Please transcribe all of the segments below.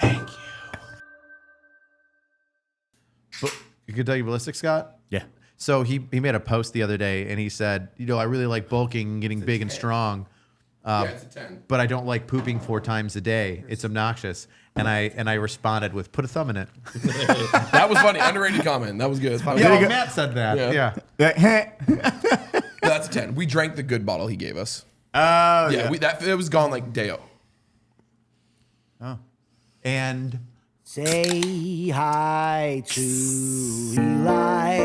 Thank you. But you can tell you ballistic, Scott? Yeah. So he made a post the other day and he said, you know, I really like bulking and getting big and strong. Yeah, it's a 10. But I don't like pooping 4 times a day. It's obnoxious. And I responded with, put a thumb in it. That was funny. Underrated comment. That was good. Yeah, well, Matt said that. Yeah. That's a 10. We drank the good bottle he gave us. Oh, Yeah, it was gone like day-o. Oh. And Say hi to Eli.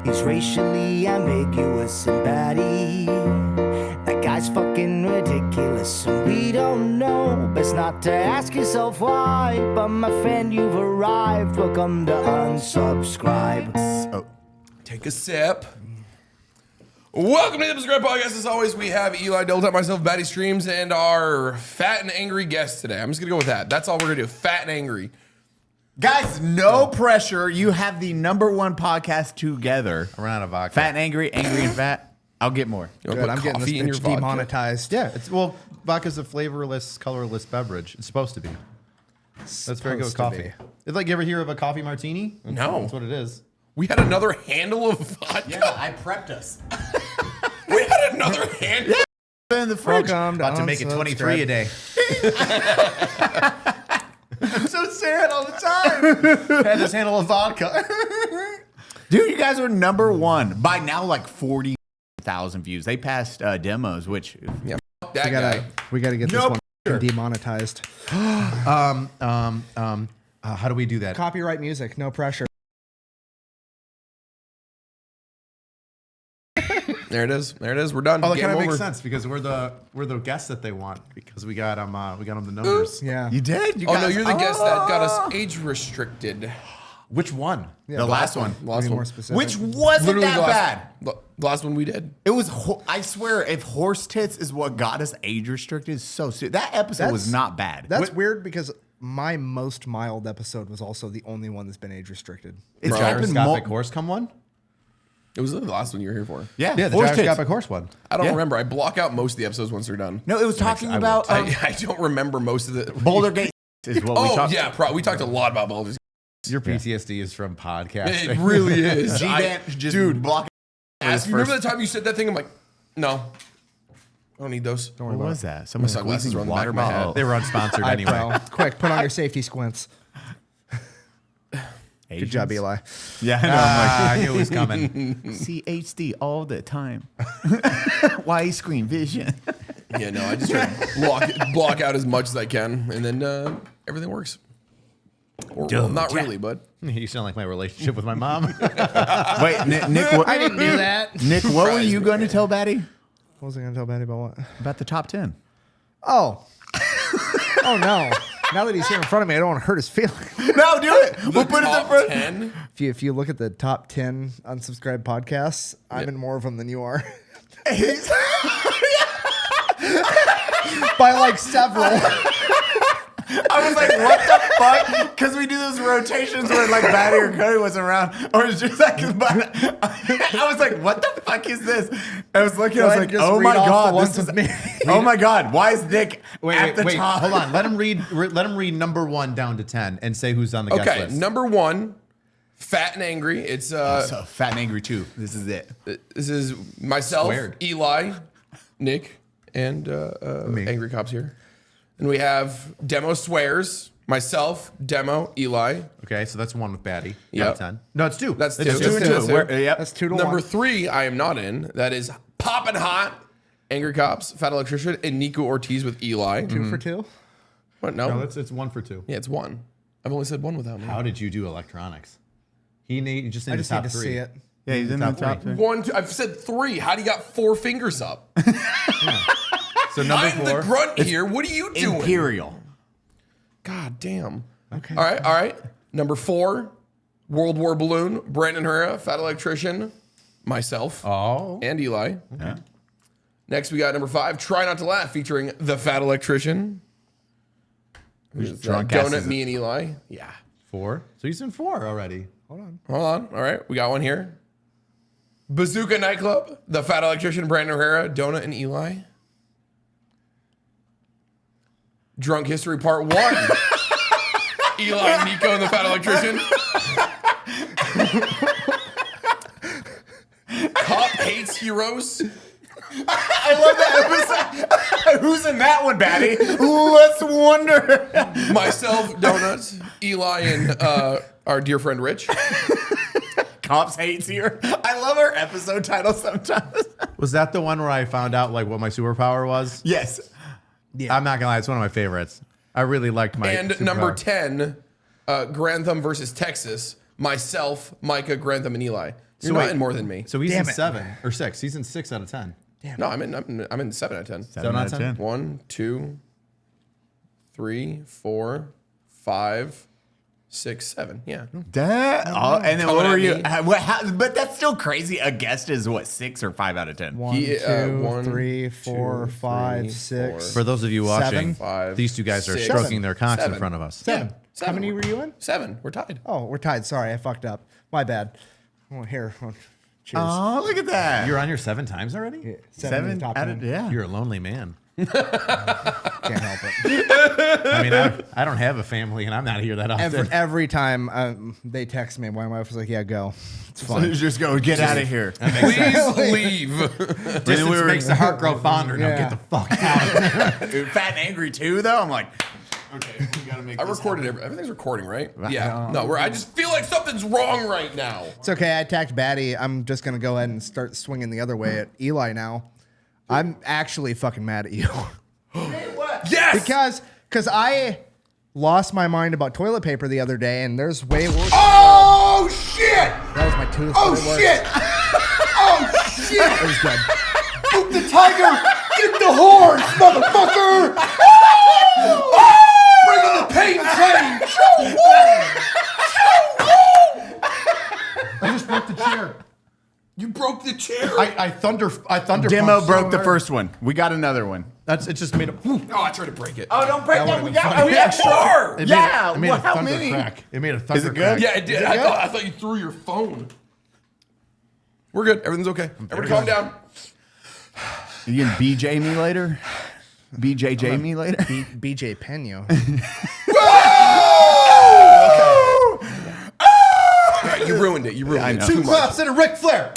He's racially ambiguous and Baddie. That guy's fucking ridiculous and we don't know. Best not to ask yourself why. But my friend, you've arrived. Welcome to Unsubscribe. Oh. Take a sip. Welcome to the Subscribe Podcast. As always, we have Eli, Double Tap, myself, Baddie Streams, and our fat and angry guest today. I'm just going to go with that. That's all we're going to do. Fat and angry. Guys, no pressure. You have the #1 podcast together. I ran out of vodka. Fat and angry and fat. I'll get more. You wanna Good, put I'm getting this coffee in your bitch vodka? demonetized. Yeah, vodka's a flavorless, colorless beverage. It's supposed to be. That's very good with Supposed to coffee. It's like, you ever hear of a coffee martini? No. That's what it is. We had another handle of vodka. I prepped us. We had another handle. In the fridge. Welcome About to make it 23 a day. I'm so sad all the time. Had this handle of vodka. Dude, you guys are #1. By now, like 40,000 views. They passed demos, which... Yeah, that guy. We gotta get this No one pressure. demonetized. How do we do that? Copyright music, no pressure. There it is. There it is. We're done. Oh, that Game kind of over. makes sense because we're the guests that they want because we got them the numbers. Yeah. You did? You Oh, guys, no, you're the guest that got us age restricted. Which one? Yeah, the last one. Last Be one. more specific. Which wasn't Literally that the bad. The last one we did. It was, I swear, if horse tits is what got us age restricted, so that episode was not bad. That's weird because my most mild episode was also the only one that's been age restricted. It's The happened gyroscopic horse come one? It was the last one you were here for. Yeah, Yeah, the horse tits. gyroscopic horse one. I don't Yeah. remember. I block out most of the episodes once they're done. No, it was talking about I don't remember most of the. Boulder Gate is what we Oh, talked yeah. We talked a lot about Baldur's Gate. Your PTSD is from podcasting. It really is. GVAN just dude, block. Ask, remember the time you said that thing? I'm like, no. I don't need those. What was that? Someone sunglasses squeezing are on the back water of my bottle. head. They were unsponsored anyway. Well, quick, put on your safety squints. Good job, Asians? Eli. Yeah, I know. I'm I knew it was coming. like, CHD all the time. Widescreen vision. Yeah, no. I just try to block out as much as I can, and then everything works. Or, well, not really, but You sound like my relationship with my mom. Wait, Nick, what, I didn't do that. Nick, what were you going to tell Baddie What was I going to tell Baddie about what? about the top 10? Oh. Oh, no. Now that he's here in front of me, I don't want to hurt his feelings. No, do it. We'll put it in top front. 10. If you look at the top 10 unsubscribed podcasts, I'm in more of them than you are. By like several. I was like, what the fuck? Because we do those rotations where like Baddie or Cody wasn't around, or it's just like, I was like, what the fuck is this? I was looking, I was like, Just oh read my off the god, ones this is, with me. oh my god, why is Nick at the top? Hold on. Let him read #1 down to 10 and say who's on the guest Okay, list. -- Fat and Angry. It's So Fat and Angry 2. This is it. this is myself, Squared. Eli, Nick, and Angry Cops here. And we have Demo Swears, myself, Demo, Eli. Okay, so that's one with Baddie. Yep. Out of 10. No, it's 2. That's two. It's That's two. two. Two. Where- yep. That's 2 to Number 1. 3, I am not in. That is Poppin' Hot, Angry Cops, Fat Electrician, and Nico Ortiz with Eli. 2 for 2. What? No, No. it's 1 for 2. Yeah, it's 1. I've only said 1 without me. How did you do electronics? You just need I the just need top to 3. see it. Yeah, he's in the Top top three. 3. 1, 2. I've said 3. How do you got 4 fingers up? So number I'm 4. the grunt here. What are you doing? Imperial. God damn. Okay. All right. Number 4, World War Balloon, Brandon Herrera, Fat Electrician, myself, Oh. and Eli. Yeah. Next, we got number 5, Try Not to Laugh, featuring the Fat Electrician. drunk ass Donut, is- me, and Eli. Yeah. 4. So he's in 4 already. Hold on. Hold on. All right. We got one here. Bazooka Nightclub, the Fat Electrician, Brandon Herrera, Donut, and Eli. Drunk History Part 1. Eli, Nico, and the Fat Electrician. Cop Hates Heroes. I love that episode. Who's in that one, Baddie? Let's wonder. Myself, Donuts, Eli, and our dear friend Rich. Cops hates here. I love our episode title sometimes. Was that the one where I found out like what my superpower was? Yes. Yeah. I'm not gonna lie, it's one of my favorites. I really liked my And superpower. number 10, Grantham versus Texas. Myself, Micah, Grantham, and Eli. You're not in more than me. So he's Damn in it. 7 or 6. He's in 6 out of 10. No, I'm in 7 out of 10. 7 out of 10. 1, 2, 3, 4, 5, 6, 7. Yeah. And then Coming what were at you? me. But that's still crazy. A guest is what, 6 or 5 out of 10? 1, He, 2, 1, 3, 4, 2, 5, 3, 6. For those of you watching, 5, these two guys are 6, stroking their cocks in 7. front of us. 7. Seven. How many were you in? 7. We're tied. Oh, we're tied. Sorry, I fucked up. My bad. Oh, here. Oh, cheers. Oh, look at that. You're on your 7 times already? 7 in the top out of 10. yeah. You're a lonely man. Can't help it. I mean, I don't have a family, and I'm not here that often. Every time they text me, my wife was like, "Yeah, go. It's So fine." just go get out of here. Please leave. Distance makes the heart grow fonder. Now Yeah. get the fuck out. Fat and angry too, though. I'm like, okay, we gotta make. I this recorded everything's recording, right? Yeah. No, I just feel like something's wrong right now. It's okay. I attacked Baddie. I'm just gonna go ahead and start swinging the other way at Eli now. I'm actually fucking mad at you Yes. because I lost my mind about toilet paper the other day, and there's way worse. Oh shit! That was my tooth. Oh but it worked. shit! Oh shit! It was good. Shoot the tiger! Get the horns, motherfucker! Bring in the pain train. I just broke the chair. You broke the chair. I thunder. Demo broke the first one. We got another one. It just made a. Oh, I tried to break it. Oh, don't break that. We got. we have more. It Yeah, made well, a how thunder many? crack. It made a thunder it good? crack. Yeah, it did. I thought you threw your phone. We're good. Everything's okay. Everybody calm down. You gonna BJ me later? BJJ me later? BJ Peno. You ruined it. You ruined it. know. Too Two much. claps and a Ric Flair.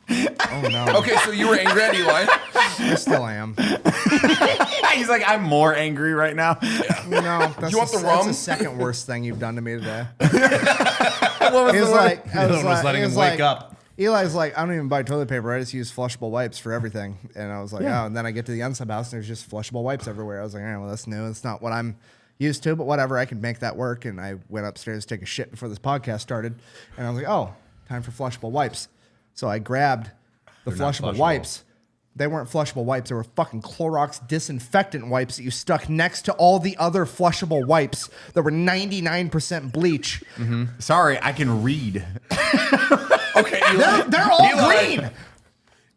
Oh no. Okay, so you were angry at Eli. I still am. He's like, I'm more angry right now. No, that's You want the that's rum? the second worst thing you've done to me today. What was He was the like, word? I was was like, letting he him was wake like- up. Eli's like, I don't even buy toilet paper. I just use flushable wipes for everything. And I was like, oh. And then I get to the Unsub house and there's just flushable wipes everywhere. I was like, well, that's new. It's not what I'm used to, but whatever. I can make that work. And I went upstairs to take a shit before this podcast started. And I was like, oh, time for flushable wipes. So I grabbed the They're not flushable flushable. wipes. They weren't flushable wipes. They were fucking Clorox disinfectant wipes that you stuck next to all the other flushable wipes that were 99% bleach. Sorry, I can read. Okay, Eli. They're all Eli. green.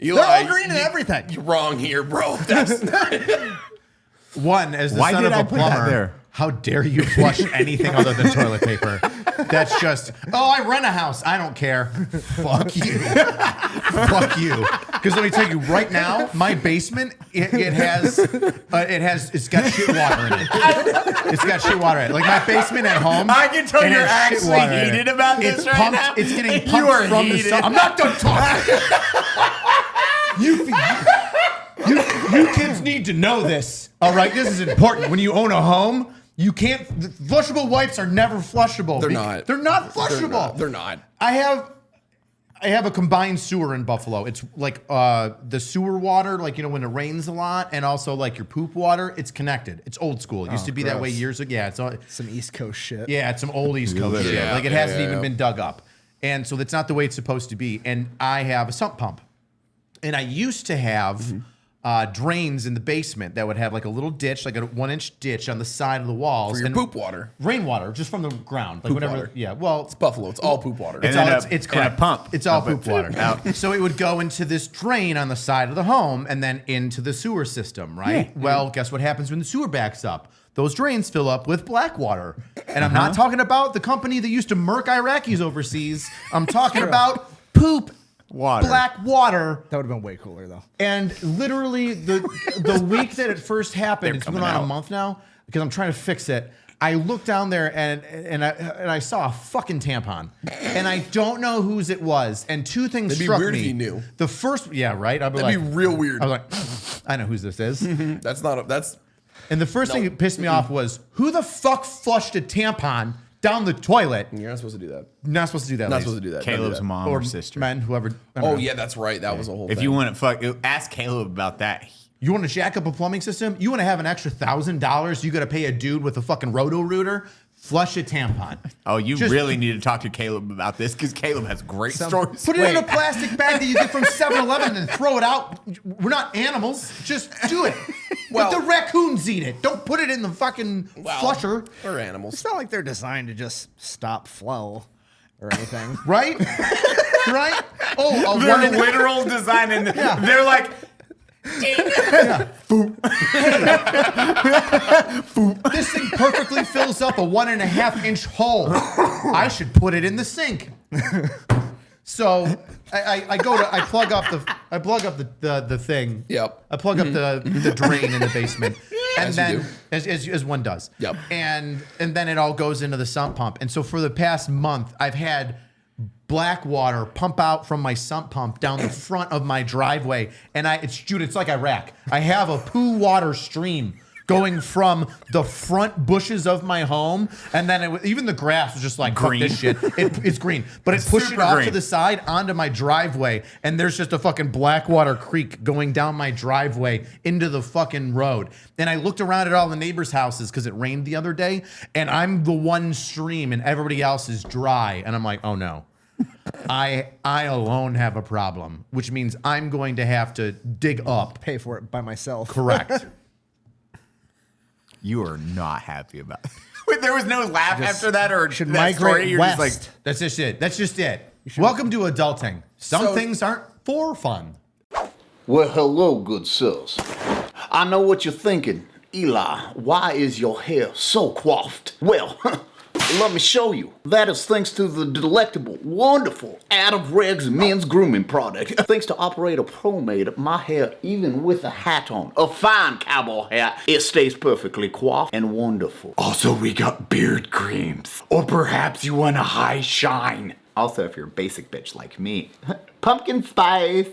Eli, They're all green and everything. You're wrong here, bro. That's One, as the Why son did of I a put that plumber, there? how dare you flush anything other than toilet paper? That's just, oh, I rent a house. I don't care. Fuck you. Fuck you. Because let me tell you right now, my basement, it's got shit water in it. It's got shit water in it. Like my basement at home. I can tell it you're has shit actually water in it. heated about this It's right pumped, now. It's getting You pumped are from the heated. sun. I'm not done talking. You kids need to know this. All right, this is important. When you own a home, you can't. Flushable wipes are never flushable. They're not. They're not flushable. They're not. I have a combined sewer in Buffalo. It's like the sewer water, like when it rains a lot, and also like your poop water. It's connected. It's old school. It used to be that way gross. years ago. Yeah, it's Some East Coast shit. it's some old East Coast shit. Yeah, Like it yeah, hasn't yeah, even yeah. been dug up, and so that's not the way it's supposed to be. And I have a sump pump, and I used to have drains in the basement that would have like a little ditch, like a 1-inch ditch on the side of the walls. For your and poop water. rainwater, just from the ground, like Poop whatever. water. Yeah, well, It's Buffalo. It's all poop water. And it's then all, a- it's and crap. a pump. It's all Pump poop it water. out. So it would go into this drain on the side of the home and then into the sewer system, right? Well, guess what happens when the sewer backs up? Those drains fill up with black water. And I'm not talking about the company that used to murk Iraqis overseas. I'm talking about poop Water. black water. That would have been way cooler though. And literally the week that it first happened, it's been on a month now because I'm trying to fix it. I looked down there and I saw a fucking tampon, and I don't know whose it was. And two things It'd be struck weird me. if you knew. The first, yeah, right. I'd be That'd like, be real weird. I was like, I know whose this is. That's not. That's. And the first thing that pissed me off was who the fuck flushed a tampon down the toilet? You're not supposed to do that. Not supposed to do that. Not ladies. supposed to do that. Caleb's mom or or sister. men, whoever. I don't Oh know. yeah, that's right. That was a whole. If thing. you want to ask Caleb about that. You want to jack up a plumbing system? You want to have an extra $1,000? You got to pay a dude with a fucking roto-rooter? Flush a tampon. Oh, you Just- really need to talk to Caleb about this because Caleb has great stories. Put it in a plastic bag that you get from 7-Eleven and throw it out. We're not animals. Just do it. Well- Let the raccoons eat it. Don't put it in the fucking flusher. Or animals. It's not like they're designed to just stop flow or anything. Right? Right? Oh, a Their one and literal design, and they're like, This thing perfectly fills up a 1.5-inch hole. I should put it in the sink. So I plug up the thing. Yep. I plug up the drain in the basement. And As you then do. as one does. Yep. And then it all goes into the sump pump. And so for the past month, I've had black water pump out from my sump pump down the front of my driveway. And it's like Iraq. I have a poo water stream going from the front bushes of my home, and then even the grass was just like, Green. fuck this shit. It's green, but it pushed it Super off green. to the side onto my driveway, and there's just a fucking Blackwater Creek going down my driveway into the fucking road. And I looked around at all the neighbors' houses because it rained the other day, and I'm the one stream, and everybody else is dry, and I'm like, oh no. I alone have a problem, which means I'm going to have to dig up. Pay for it by myself. Correct. you are not happy about it. Wait, there was no laugh after that, or should that migrate story? You're just west. like, That's just it. That's just it. Welcome to adulting. Some So- things aren't for fun. Well, hello, good sirs. I know what you're thinking. Eli, why is your hair so coiffed? Well, let me show you. That is thanks to the delectable, wonderful Regz men's grooming product. Thanks to Operator Pro made my hair, even with a hat on, a fine cowboy hat, it stays perfectly coiffed and wonderful. also, we got beard creams. Or perhaps you want a high shine. Also, if you're a basic bitch like me, pumpkin spice.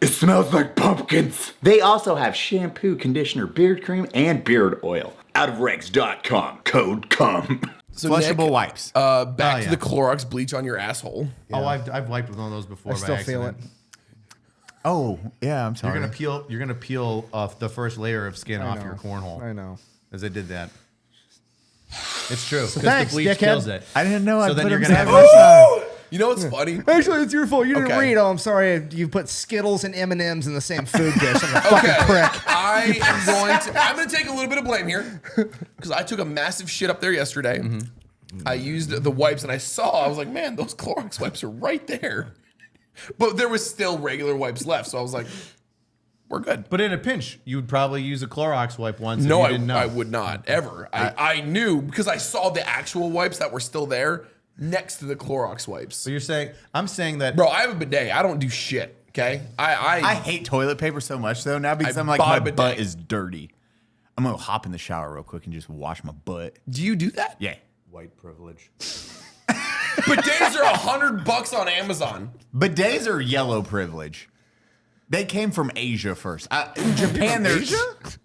It smells like pumpkins. They also have shampoo, conditioner, beard cream, and beard oil. Regz.com. Code CUM. So Flushable Nick, wipes. Back yeah. to the Clorox bleach on your asshole. Oh, I've wiped with one of those before. I still by feel it. accident. Oh, yeah, I'm sorry. You're gonna peel off the first layer of skin off your cornhole. I know. As I did that. It's true. Because thanks, the bleach dickhead. kills it. I didn't know. So I then put you're them gonna have side by side. You know what's funny? Actually, it's your fault. You didn't Okay. read. Oh, I'm sorry. You put Skittles and M&Ms in the same food dish. I'm a fucking prick. I'm going to take a little bit of blame here because I took a massive shit up there yesterday. I used the wipes and I was like, man, those Clorox wipes are right there. But there was still regular wipes left. So I was like, we're good. But in a pinch, you would probably use a Clorox wipe once. No, if you didn't know. I would not ever. I knew because I saw the actual wipes that were still there next to the Clorox wipes. So you're saying I'm saying that. Bro, I have a bidet. I don't do shit. Okay, I hate toilet paper so much though now because I I'm like, buy my a bidet. butt is dirty. I'm gonna hop in the shower real quick and just wash my butt. Do you do that? Yeah. White privilege. Bidets are $100 on Amazon. Bidets are yellow privilege. They came from Asia first. Japan, there's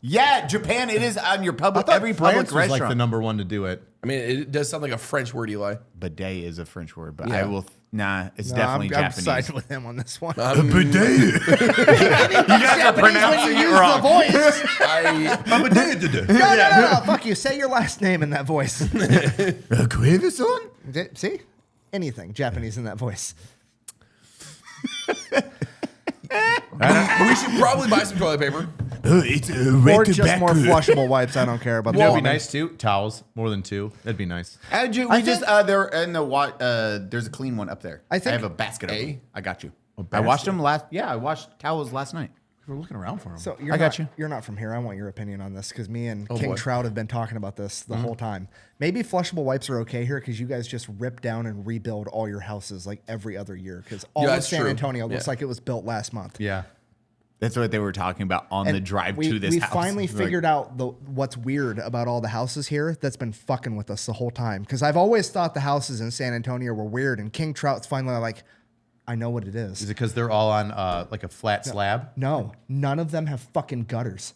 yeah, Japan. It is on your public every public France was restaurant. like the number one to do it. I mean, it does sound like a French word, Eli. Bidet is a French word, but Yeah. I will. Nah, it's No, definitely I'm Japanese. siding with him on this one. A bidet. You guys are pronouncing it wrong. voice. No. Fuck you. Say your last name in that voice. Quavison? See? Anything Japanese in that voice. We should probably buy some toilet paper. It's Or just more flushable wipes. I don't care about the That'd be plumbing. nice too. Towels, more than two. That'd be nice. We just there in the there's a clean one up there. I think- I have a basket of A? them. I got you. I washed them last. Yeah, I washed towels last night. We're looking around for him. So I got you. You're not from here. I want your opinion on this because me and Oh, King boy. Trout have been talking about this the whole time. Maybe flushable wipes are okay here because you guys just rip down and rebuild all your houses like every other year because all Yeah, of that's San true. Antonio looks Yeah. like it was built last month. Yeah. That's what they were talking about on the drive we, to this we house. finally Like, figured out what's weird about all the houses here that's been fucking with us the whole time. Because I've always thought the houses in San Antonio were weird, and King Trout's finally like, I know what it is. Is it because they're all on like a flat slab? No, none of them have fucking gutters.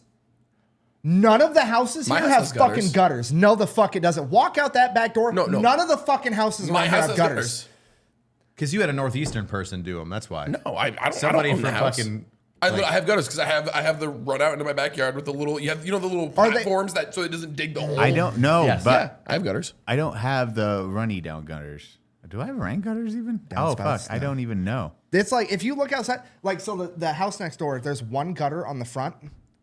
None of the houses My here house have has fucking gutters. gutters. No, the fuck it doesn't. Walk out that back door. No. None of the fucking houses My around here house have has gutters. gutters. Because you had a northeastern person do them. That's why. No, I don't. Somebody I don't own from the house. fucking. I like- have gutters because I have the run out into my backyard with the little the little Are they- platforms that so it doesn't dig the hole. I don't know, Yes. but Yeah, I have gutters. I don't have the runny down gutters. Do I have rain gutters even? Oh, fuck. Downspouts, I no. don't even know. It's like if you look outside, like so the house next door, there's one gutter on the front,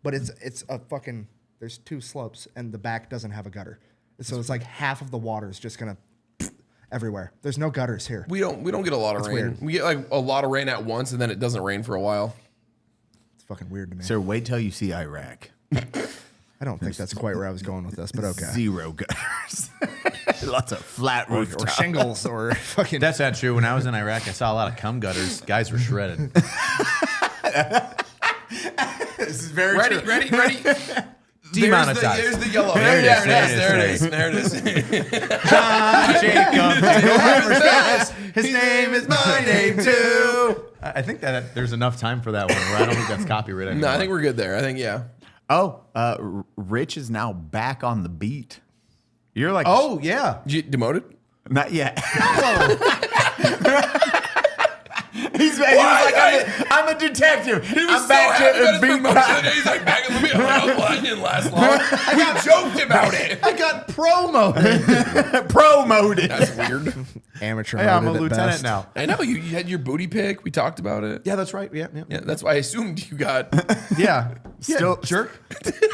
but it's a fucking there's two slopes and the back doesn't have a gutter. So it's like half of the water is just gonna everywhere. There's no gutters here. We don't get a lot of rain. weird. We get like a lot of rain at once and then it doesn't rain for a while. It's fucking weird to me. Sir, wait till you see Iraq. I don't think that's quite where I was going with this, but okay. Zero gutters. Lots of flat roof. Or shingles or fucking. That's not true. When I was in Iraq, I saw a lot of cum gutters. Guys were shredded. This is very Ready. Demonetized. There's the yellow. There it is. There it is. Jacob. His name is my name too. I think that there's enough time for that one where I don't think that's copyright anymore. No, I think we're good there. I think yeah. Oh, Rich is now back on the beat. You're like, Oh, yeah. Did you get demoted? not yet. He was like, I'm a detective. He was I'm so back happy to about his being promotion. He's like back in the beat. Well, that didn't last long. We joked about it. I got promoted. promoted. That's weird. Amateur. Hey, I'm a mode at lieutenant best. now. I know you had your booty pick. We talked about it. Yeah, that's right. Yeah. Yeah, that's why I assumed you got. Yeah. Still- jerk.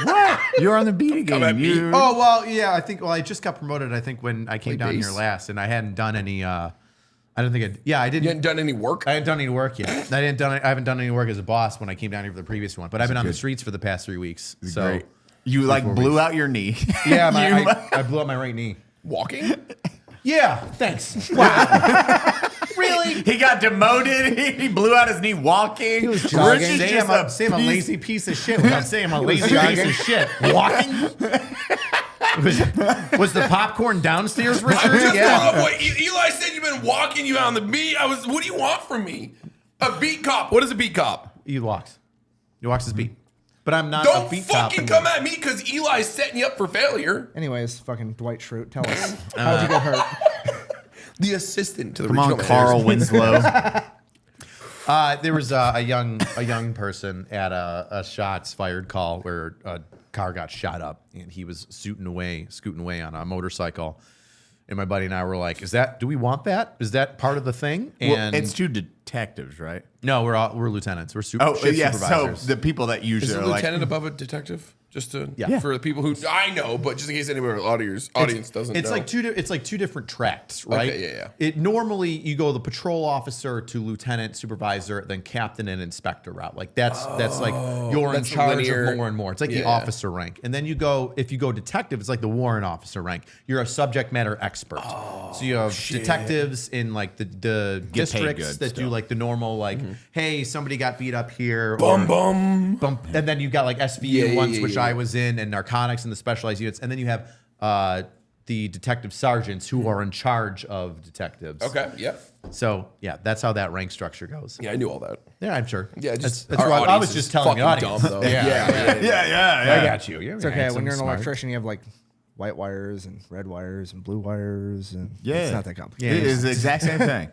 What? You're on the beat again. at me. You- Oh, well, yeah. I just got promoted, I think, when I came Play down bass. here last, and I hadn't done any, I don't think I You didn't. hadn't done any work. I hadn't done any work yet. I haven't done any work as a boss when I came down here for the previous one, but I've been on the streets for the past 3 weeks. So, Great. You like blew out your knee. yeah, You- I blew up my right knee. Walking? Yeah, thanks. Wow. Really? He got demoted. He blew out his knee walking. He was jogging. Say I'm a lazy piece of shit without saying I'm a lazy piece of shit. Walking? Was the popcorn downstairs, Richard? Just Yeah. follow up what Eli said. You've been walking. You out on the beat. What do you want from me? A beat cop. What is a beat cop? He walks. He walks his beat. But I'm not a Don't beat cop. fucking come at me because Eli's setting you up for failure. Anyways, fucking Dwight Schrute, tell us how'd you get hurt? The assistant to the Come on, regional Carl managers. Winslow. There was a young person at a shots fired call where a car got shot up and he was scooting away on a motorcycle. And my buddy and I were like, do we want that? Is that part of the thing? Well, And it's two detectives, right? no, we're lieutenants. We're shift Yeah. So supervisors. the people that Is usually a are like, lieutenant above a detective? Just to Yeah. for the people who I know, but just in case anybody in the audience doesn't It's know. like two different tracks, right? Okay, yeah. It normally you go the patrol officer to lieutenant, supervisor, then captain and inspector route. Like that's like you're in that's the charge linear- of more and more. It's like the Yeah. officer rank. And then if you go detective, it's like the warrant officer rank. You're a subject matter expert. So you have detectives in like the Get paid districts good that do still. like the normal like, hey, somebody got beat up here. bum or, bum. bump. And then you've got like SVU Yeah, ones, yeah, which yeah. I was in, and narcotics and the specialized units. And then you have the detective sergeants who are in charge of detectives. Okay, yeah. So yeah, that's how that rank structure goes. Yeah, I knew all that. Yeah, I'm sure. Yeah, just that's our why I audience was is just telling the fucking audience. dumb, though. Yeah. yeah. I got you. It's okay. When you're an electrician, you have like white wires and red wires and blue wires, and Yeah. it's not that complicated. It is the exact same thing.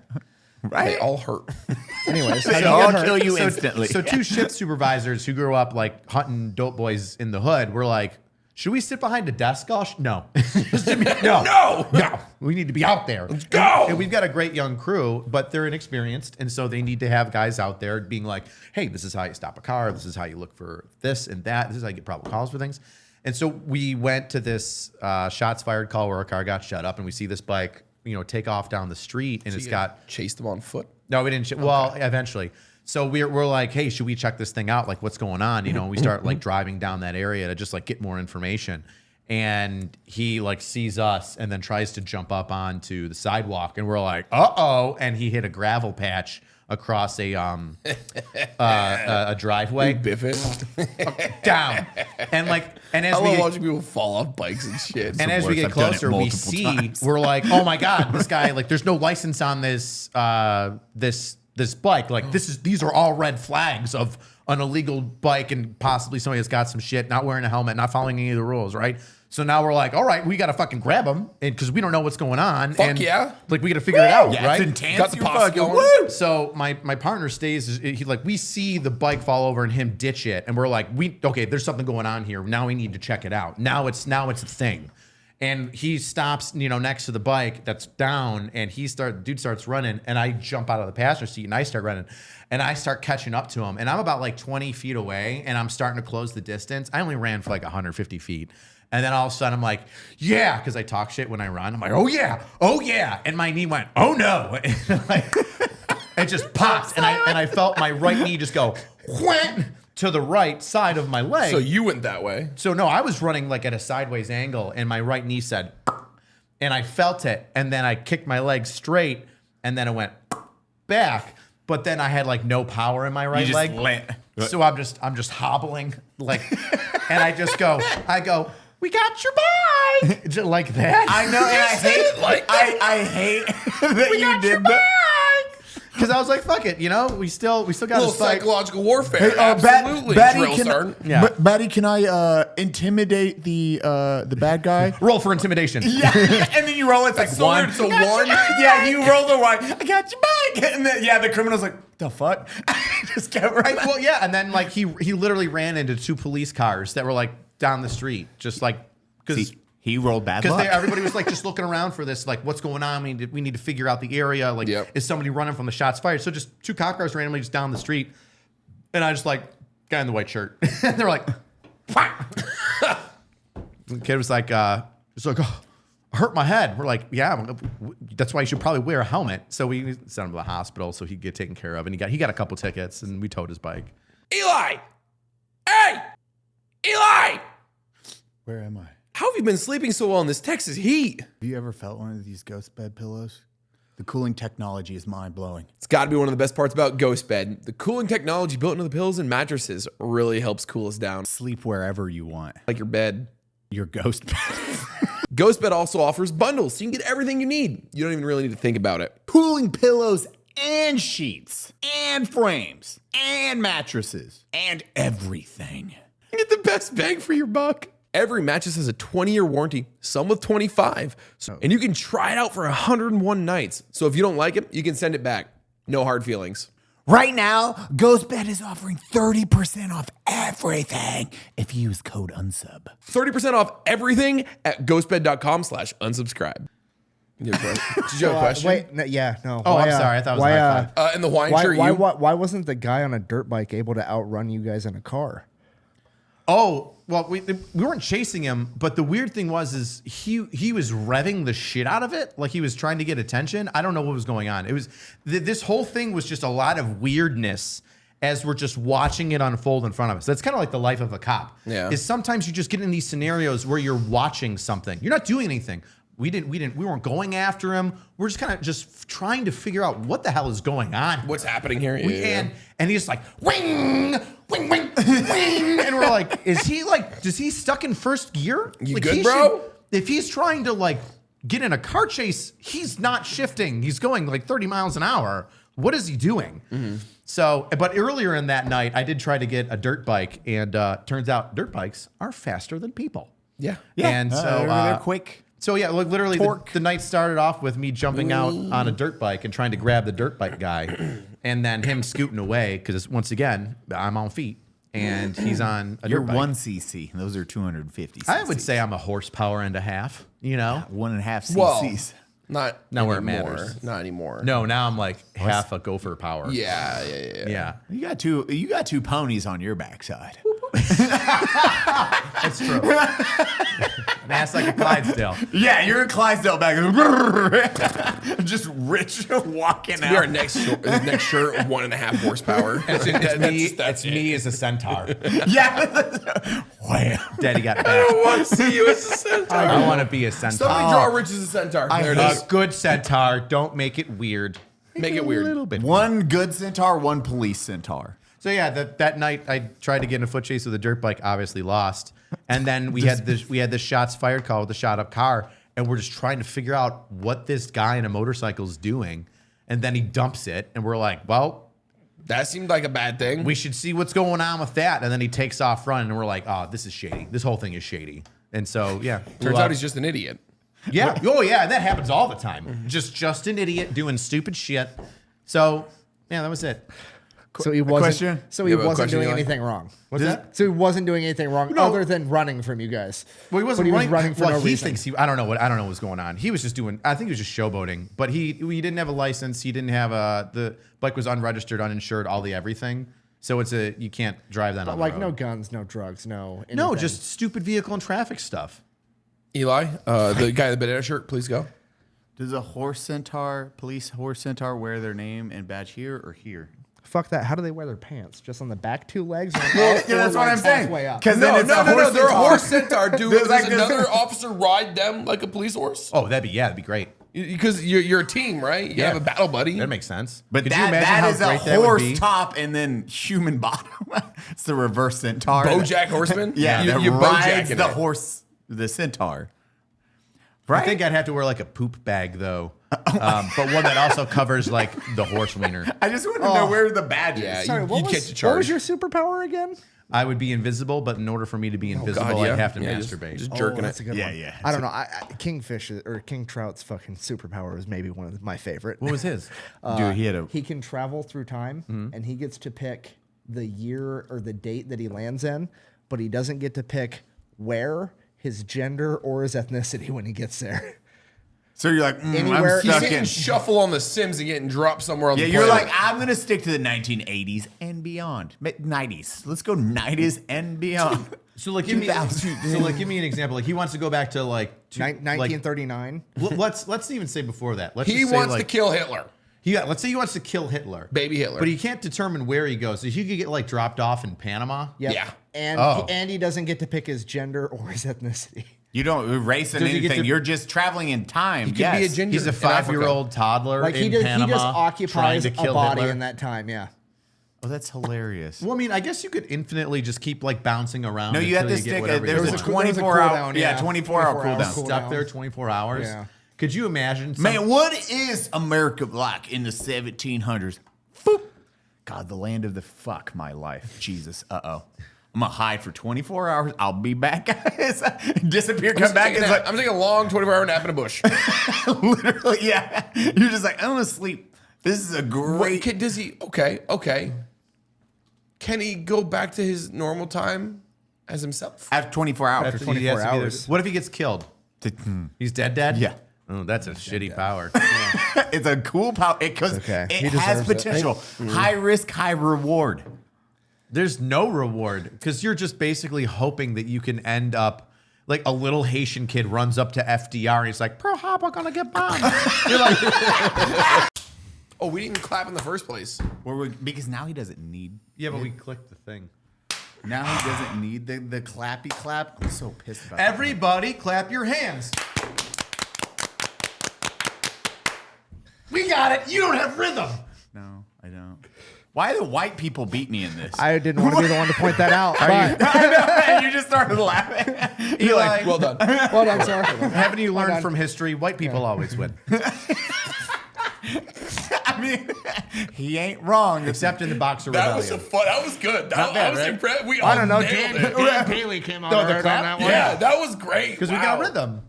They Right? all hurt. Anyways, They how'd you all get hurt? kill you instantly. So two shift supervisors who grew up like hunting dope boys in the hood were like, should we sit behind a desk all? No. No. We need to be out there. Let's go. And we've got a great young crew, but they're inexperienced. And so they need to have guys out there being like, hey, this is how you stop a car. This is how you look for this and that. This is how you get probable cause for things. And so we went to this shots fired call where our car got shut up and we see this bike, take off down the street and it's got chased them on foot. no, we didn't. Well, eventually. So we're like, hey, should we check this thing out? Like, what's going on? You know, we start like driving down that area to just like get more information. And he like sees us and then tries to jump up onto the sidewalk, and we're like, uh-oh. And he hit a gravel patch across a driveway. Biff it. Down. And like, and as I we love get, watching people fall off bikes and shit. and as we get I've done it closer, we multiple see times. we're like, oh my god, this guy, like, there's no license on this this bike. Like, these are all red flags of an illegal bike, and possibly somebody that's got some shit, not wearing a helmet, not following any of the rules, right? So now we're like, all right, we gotta fucking grab him, because we don't know what's going on. Fuck and yeah. like we gotta figure it out, Yeah, right? it's intense. Got the You're posse fucking going. woo! So my partner stays. He like, we see the bike fall over and him ditch it, and we're like, okay, there's something going on here. Now we need to check it out. Now it's a thing. And he stops, you know, next to the bike that's down, and dude starts running, and I jump out of the passenger seat and I start running, and I start catching up to him, and I'm about like 20 feet away, and I'm starting to close the distance. I only ran for like 150 feet. And then all of a sudden I'm like, yeah, because I talk shit when I run. I'm like, oh yeah. And my knee went, oh no. And like, it just popped, and I felt my right knee just go wham, to the right side of my leg. So you went that way. So no, I was running like at a sideways angle, and my right knee said, and I felt it, and then I kicked my leg straight, and then it went back. But then I had like no power in my right just leg, let- so I'm just hobbling like, and I go, we got your bike, just like that. I know, and I hate like I hate that you did that. Because I was like, fuck it, you know, we still got a little this bike. psychological warfare. Hey, Absolutely, Baddie, drill sergeant. Yeah. Baddie, can I intimidate the bad guy? Roll for intimidation. Yeah, and then you roll. It's like so one. weird, so one. Yeah, you roll the one. I got your bike, and then the criminal's like, the fuck? Just kept right. Well, yeah, and then like he literally ran into 2 police cars that were like down the street, just like because He rolled bad because luck. everybody was like just looking around for this, like what's going on? We need to figure out the area. Like, Yep. is somebody running from the shots fired? So just 2 cop cars randomly just down the street, and I just like guy in the white shirt, and they're like, the kid was like, it's like, oh, I hurt my head. We're like, yeah, that's why you should probably wear a helmet. So we sent him to the hospital so he'd get taken care of, and he got a couple tickets, and we towed his bike. Eli! Hey! Eli! Where am I? How have you been sleeping so well in this Texas heat? Have you ever felt one of these GhostBed pillows? The cooling technology is mind-blowing. It's got to be one of the best parts about GhostBed. The cooling technology built into the pillows and mattresses really helps cool us down. Sleep wherever you want. Like your bed. Your GhostBed. GhostBed also offers bundles, so you can get everything you need. You don't even really need to think about it. Cooling pillows and sheets and frames and mattresses and everything. You get the best bang for your buck. Every mattress has a 20-year warranty, some with 25. And you can try it out for 101 nights. So if you don't like it, you can send it back. No hard feelings. Right now, GhostBed is offering 30% off everything if you use code UNSUB. 30% off everything at ghostbed.com/unsubscribe. Did you have a question? Wait, no, yeah, no. Oh, I'm sorry. I thought it was why, a high five. In the Hawaiian shirt, why wasn't the guy on a dirt bike able to outrun you guys in a car? Oh, well, we weren't chasing him, but the weird thing is he was revving the shit out of it, like he was trying to get attention. I don't know what was going on. It was this whole thing was just a lot of weirdness as we're just watching it unfold in front of us. That's kind of like the life of a cop. Yeah. Is sometimes you just get in these scenarios where you're watching something. You're not doing anything. We weren't going after him. We're just kind of just trying to figure out what the hell is going on. What's happening here? And he's like, wing, wing, wing, wing. And we're like, is he stuck in first gear? You Like, good, he bro? If he's trying to like get in a car chase, he's not shifting. He's going like 30 miles an hour. What is he doing? Mm-hmm. So, but earlier in that night, I did try to get a dirt bike, and turns out dirt bikes are faster than people. Yeah. And so they're quick. So yeah, like literally the night started off with me jumping out on a dirt bike and trying to grab the dirt bike guy, and then him scooting away because once again I'm on feet and he's on a You're dirt bike. 1cc. Those are 250 cc. I would say I'm a horsepower and a half. You know, 1.5 Well, cc's. not Not where it anymore. matters. Not anymore. no, now I'm like half a gopher power. Yeah. Yeah, You got two ponies on your backside. that's true. Mass like a Clydesdale. Yeah, you're in Clydesdale back. Just Rich walking Be our out. next shirt, 1.5 horsepower. It's me as a centaur. Yeah. Wham. Daddy got I back. don't want to see you as a centaur. I want to be a centaur. Somebody draw Rich as a centaur. There it A is. good centaur. Don't make it weird. Make it weird. A little bit. One good centaur, one police centaur. So yeah, that night I tried to get in a foot chase with a dirt bike, obviously lost. And then we had this shots fired call with the shot up car, and we're just trying to figure out what this guy in a motorcycle is doing. And then he dumps it, and we're like, well, That seemed like a bad thing. we should see what's going on with that. And then he takes off running, and we're like, oh, this is shady. This whole thing is shady. And so yeah, Turns out he's just an idiot. yeah. Oh yeah, that happens all the time. Just an idiot doing stupid shit. So yeah, that was it. So he wasn't. question? So he You have a wasn't question, doing Eli? anything wrong. What's that? So he wasn't doing anything wrong other than running from you guys. Well, he wasn't But running, was running for well, no he reason. thinks I don't know what was going on. He was just doing. I think he was just showboating. But he didn't have a license. He didn't have the bike was unregistered, uninsured, all the everything. So you can't drive that on the Like road. no guns, no drugs, No, anything. just stupid vehicle and traffic stuff. Eli, the guy in the banana shirt, please go. Does a police horse centaur wear their name and badge here or here? fuck that. How do they wear their pants? Just on the back two legs? Or on all Yeah, four that's what I'm legs saying. halfway up? Because then it's a horse They're a centaur. horse centaur. Dude, There's does like this- another officer ride them like a police horse? Oh, that'd be great. Because you're a team, right? You Yeah. have a battle buddy. That makes sense. But Could you imagine that how is a great that would horse be? top and then human bottom. It's the reverse centaur. Bojack Horseman? Yeah, you, that you're rides Bojacking the it. horse, the centaur. I Right? think I'd have to wear like a poop bag though, but one that also covers like the horse wiener. I just want to know where the badge is. Yeah, Sorry, you'd what catch a was charge. your superpower again? I would be invisible, but in order for me to be invisible, God, yeah. I'd have to Yeah, masturbate. Just jerking that's it. a good Yeah, one. yeah. I don't know. Kingfish or King Trout's fucking superpower was maybe one of my favorite. What was his? Dude, he had a. He can travel through time, Mm-hmm. and he gets to pick the year or the date that he lands in, but he doesn't get to pick where, his gender, or his ethnicity when he gets there. So you're like, Anywhere- I'm He's stuck hitting in. shuffle on the Sims and getting dropped somewhere on Yeah, the you're planet. like, I'm going to stick to the 1980s and beyond. 90s. Let's go 90s and beyond. So like, give me an example. Like he wants to go back to like 1939. let's even say before that. Let's he just say, wants to like, kill Hitler. let's say he wants to kill Hitler, Baby Hitler. but he can't determine where he goes. So he could get like dropped off in Panama. Yep. Yeah. And, Oh. and he doesn't get to pick his gender or his ethnicity. You don't erase Does he get anything. to- You're just traveling in time. He could be a Yes. ginger. He's a in Africa. 5-year-old toddler Like in he just Panama trying occupies to a kill body Hitler. in that time. Yeah. Oh, that's hilarious. Well, I mean, I guess you could infinitely just keep like bouncing around. No, you have until to get stick. whatever you There's a want. 24 hour. cooldown, Yeah, yeah. 24 hour 24 hours cooldown. cool. Stuck cooldown. there 24 hours. Yeah. Could you imagine? Man, what is America like in the 1700s? Boop. God, the land of the fuck, my life. Jesus. I'm gonna hide for 24 hours. I'll be back, guys. Disappear, come back. It's like I'm taking a long 24-hour nap in a bush. literally, yeah. You're just like, I'm gonna sleep. This is a great. Does he? Okay. Can he go back to his normal time as himself? After 24 hours. After 24 hours. hours. What if he gets killed? He's dead? Yeah. Oh, that's a shitty power. It's a cool power because okay. it He has deserves it. potential. High risk, high reward. There's no reward because you're just basically hoping that you can end up like a little Haitian kid runs up to FDR and he's like, Pearl Harbor gonna get bombed. You're like, Oh, we didn't clap in the first place. Because now he doesn't need. yeah, but we clicked the thing. Now he doesn't need the clappy clap. I'm so pissed about that. Everybody clap your hands. We got it. You don't have rhythm. No, I don't. Why do white people beat me in this? I didn't want to be the one to point that out. But I know, and you just started laughing. You're like, Well done. well done, sir. Haven't you learned done. from history? White people always win. I mean, he ain't wrong. Except in the Boxer That was Rebellion. That was good. Not bad, I was right? impressed. We I all don't know. nailed Dan it. Bailey came on No, the the on clap? that one. Yeah, that was great. Because we got Wow. rhythm.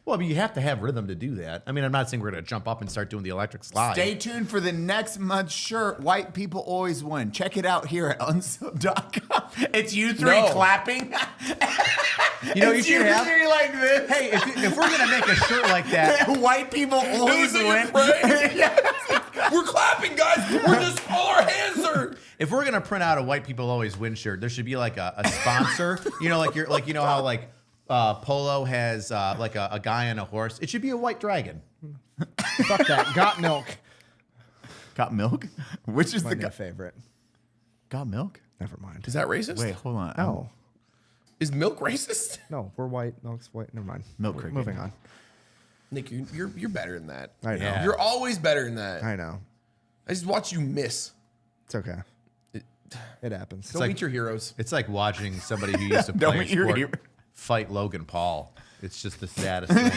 Well, I mean, you have to have rhythm to do that. I mean, I'm not saying we're going to jump up and start doing the electric slide. Stay tuned for the next month's shirt. White people always win. Check it out here at unsub.com. It's you three No. clapping. You know, you It's should have. three like this. Hey, if we're going to make a shirt like that, White people always Losing win. your we're clapping, guys. We're just all our hands are. if we're going to print out a white people always win shirt, there should be like a sponsor. You know, like you know how like polo has like a guy on a horse, it should be a white dragon. Fuck that. Got milk. Got milk? Which is My the new favorite. got milk? Never mind. Is that racist? Wait, hold on. No. Is milk racist? No, we're white. Milk's white. Never mind. Milk We're cricket. Moving on. Nick, you're better than that. I know. Yeah. You're always better than that. I know. I just watch you miss. It's okay. It happens. Don't like- meet your heroes. It's like watching somebody who used to Don't play a eat your sport ear. fight Logan Paul. It's just the saddest thing.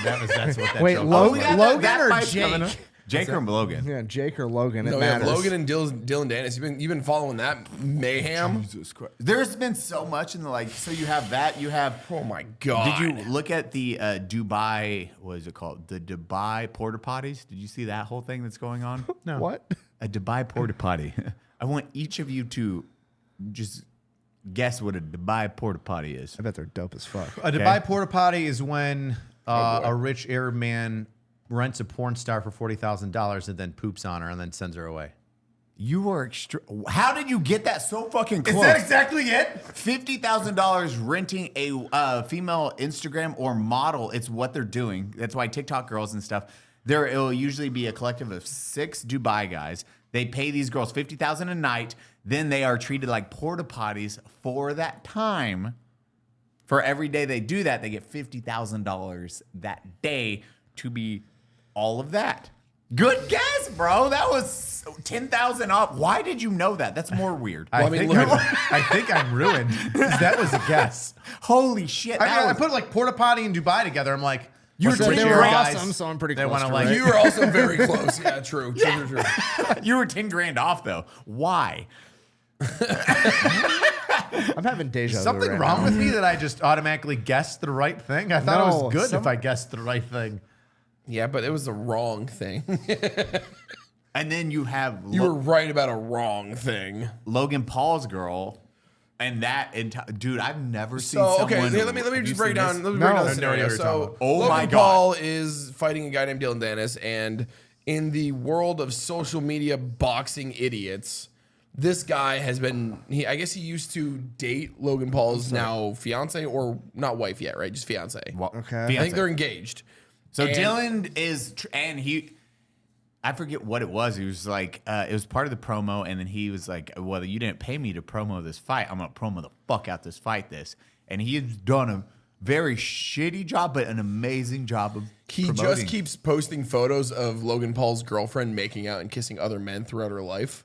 That's what that Wait, joke Logan- was. Yeah, Logan that or might coming Jake? up. Jake or Logan? Yeah, Jake or Logan. No, It we have matters. Logan and Dylan Danis. You've been following that mayhem. Jesus Christ. There's been so much in the so you have that, you have Oh my god! Did you look at the Dubai, what is it called? The Dubai porta potties? Did you see that whole thing that's going on? No. What? A Dubai porta potty. I want each of you to just guess what a Dubai porta potty is. I bet they're dope as fuck. A Dubai porta potty is when a rich Arab man rents a porn star for $40,000 and then poops on her and then sends her away. You were How did you get that so fucking close? Is that exactly it? $50,000 renting a female Instagram or model. It's what they're doing. That's why TikTok girls and stuff. It'll usually be a collective of 6 Dubai guys. They pay these girls $50,000 a night. Then they are treated like porta potties for that time. For every day they do that, they get $50,000 that day to be all of that. Good guess, bro. That was 10,000 off. Why did you know that? That's more weird. I think I'm ruined. 'Cause that was a guess. Holy shit. I mean, I put like porta potty and Dubai together. I'm like, You bunch were of they rich were Arab guys, awesome, so I'm pretty they close wanna to like right. You were also very close. Yeah, true. True. You were 10 grand off though. Why? I'm having deja vu. something right wrong now. with me that I just automatically guessed the right thing. I thought it No, was good some- if I guessed the right thing. Yeah, but it was the wrong thing. And then you have You were right about a wrong thing. Logan Paul's girl. And that, dude, I've never seen So someone. okay, let me Have just you break seen down. this? Let me break down the I have no idea scenario. what you're talking So about. Oh Logan my God. Paul is fighting a guy named Dylan Danis, and in the world of social media boxing idiots, this guy has been. I guess he used to date Logan Paul's now fiance or not wife yet, right? Just fiance. Okay. I think they're engaged. So And- Dylan is, and I forget what it was. He was like, it was part of the promo, and then he was like, well, you didn't pay me to promo this fight. I'm going to promo the fuck out this fight, And he has done a very shitty job, but an amazing job of He promoting. just keeps posting photos of Logan Paul's girlfriend making out and kissing other men throughout her life.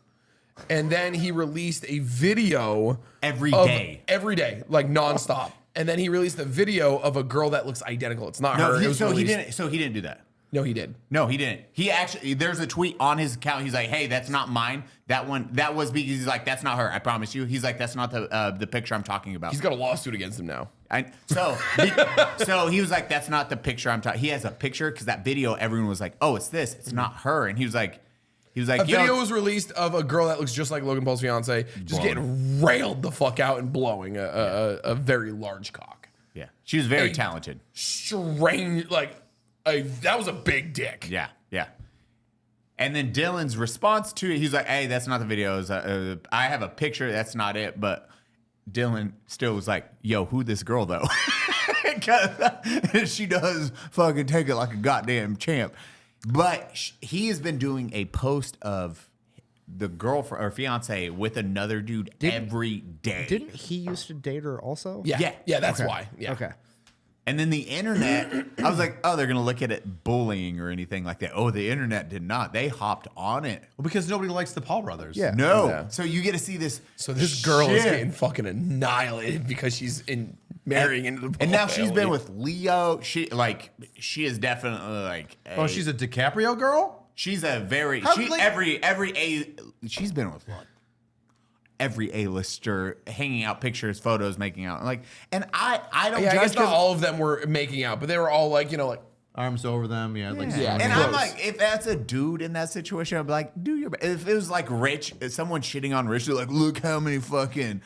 And then he released a video Every of- day. every day, like nonstop. And then he released a video of a girl that looks identical. It's not No, her. It was so he released- didn't. So he didn't do that. No, he did. No, he didn't. He actually, there's a tweet on his account. He's like, hey, that's not mine. That one, that was because he's like, that's not her. I promise you. He's like, that's not the picture I'm talking about. He's got a lawsuit against him now. So he was like, that's not the picture I'm talking. He has a picture because that video, everyone was like, oh, it's this. It's not her. And he was like, A yo, video was released of a girl that looks just like Logan Paul's fiance, just getting railed the fuck out and blowing a very large cock. yeah, she was very Hey. talented. Strange, that was a big dick. Yeah, yeah. And then Dylan's response to it, he's like, hey, that's not the video. I have a picture. That's not it. But Dylan still was like, yo, who this girl, though? Because she does fucking take it like a goddamn champ. But he has been doing a post of the girlfriend or fiance with another dude every day. Didn't he used to date her also? Yeah, that's Okay. why. Yeah. Okay. And then the internet, I was like, oh, they're going to look at it bullying or anything like that. Oh, the internet did not. They hopped on it. Well, because nobody likes the Paul brothers. Yeah. No. Yeah. So you get to see this. So this girl is shit. getting fucking annihilated because she's marrying into the Paul And now she's family. been with Leo. She is definitely like. Oh, she's a DiCaprio girl? She's a very. How, She like- She's been with what? Every A-lister, hanging out pictures, photos, making out. And I don't Yeah, I judge guess not 'cause- all of them were making out, but they were all like Arms over them. Yeah. Like, Yeah. And Close. I'm like, if that's a dude in that situation, I'd be like, do your best. If it was like Rich, if someone shitting on Rich, they're like, look how many fucking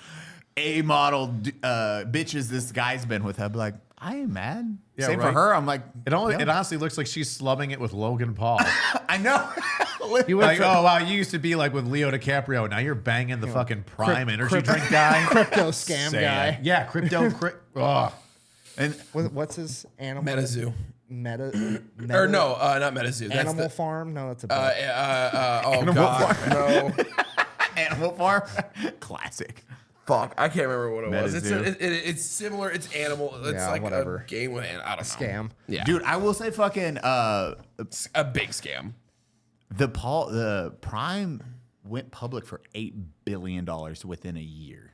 A-model bitches this guy's been with. I'd be like, I ain't mad. Yeah, Same right. for her. I'm like, It honestly looks like she's slumming it with Logan Paul. I know. You went Like, from oh wow, you used to be like with Leo DiCaprio. Now you're banging the fucking prime energy drink guy, crypto scam Say guy. it. Yeah, crypto. Oh. And What's his animal? MetaZoo. Meta. Or no, not MetaZoo. That's Animal the, Farm? No, that's a oh god, no. Animal Farm, classic. Fuck, I can't remember what it was. MetaZoo. It's similar. It's animal. It's Yeah, like whatever. a game with I don't know. scam. Yeah, Dude, I will say fucking it's a big scam. the Prime went public for $8 billion within a year.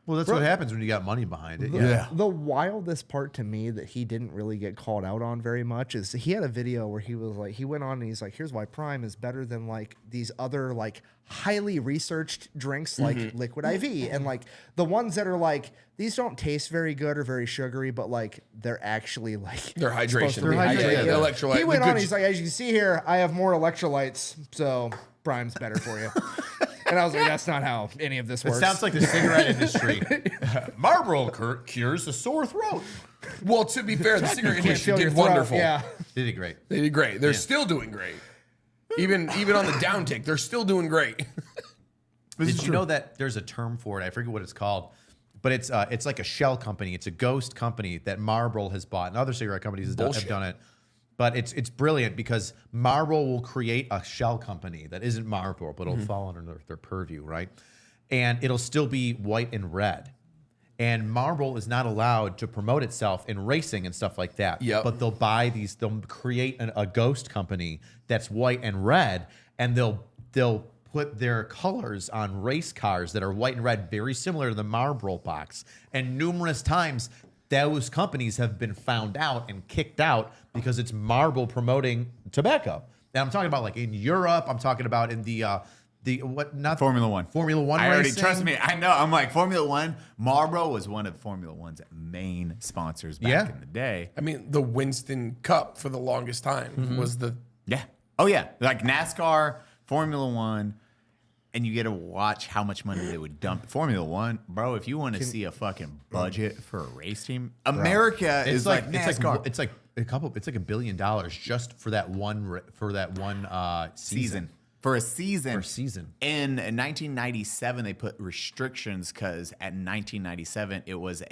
Well, that's what happens when you got money behind it. Yeah. The wildest part to me that he didn't really get called out on very much is he had a video where he was like, he went on and he's like, here's why Prime is better than like these other like highly researched drinks like Liquid IV. And like the ones that are like, these don't taste very good or very sugary, but like they're actually like They're hydration. supposed to be They're hydrating. hydration. Electrolyte. He went The on good- he's like, as you can see here, I have more electrolytes, so Prime's better for you. And I was like, that's not how any of this It works. sounds like the cigarette industry. Marlboro cures a sore throat. Well, to be fair, the cigarette Can't industry feel your did throat. wonderful. Yeah. They did great. They did great. They're still doing great. Even on the downtick, they're still doing great. Did you know that there's a term for it? I forget what it's called, but it's like a shell company. It's a ghost company that Marlboro has bought, and other cigarette companies have done it. But it's brilliant because Marlboro will create a shell company that isn't Marlboro, but it'll fall under their purview, right? And it'll still be white and red. And Marlboro is not allowed to promote itself in racing and stuff like that. Yep. But they'll create a ghost company that's white and red, and they'll put their colors on race cars that are white and red, very similar to the Marlboro box. And numerous times, those companies have been found out and kicked out because it's Marlboro promoting tobacco. And I'm talking about like in Europe. I'm talking about in the Formula One. Formula One. I already racing. trust me. I know. I'm like Formula One. Marlboro was one of Formula One's main sponsors back in the day. I mean, the Winston Cup for the longest time was the. Yeah. Oh yeah. Like NASCAR, Formula One, and you get to watch how much money they would dump. Formula One, bro. If you want to see a fucking budget for a race team, America is like NASCAR. It's like $1 billion just for that one season. For a season. For a season. In 1997, they put restrictions because at 1997, it was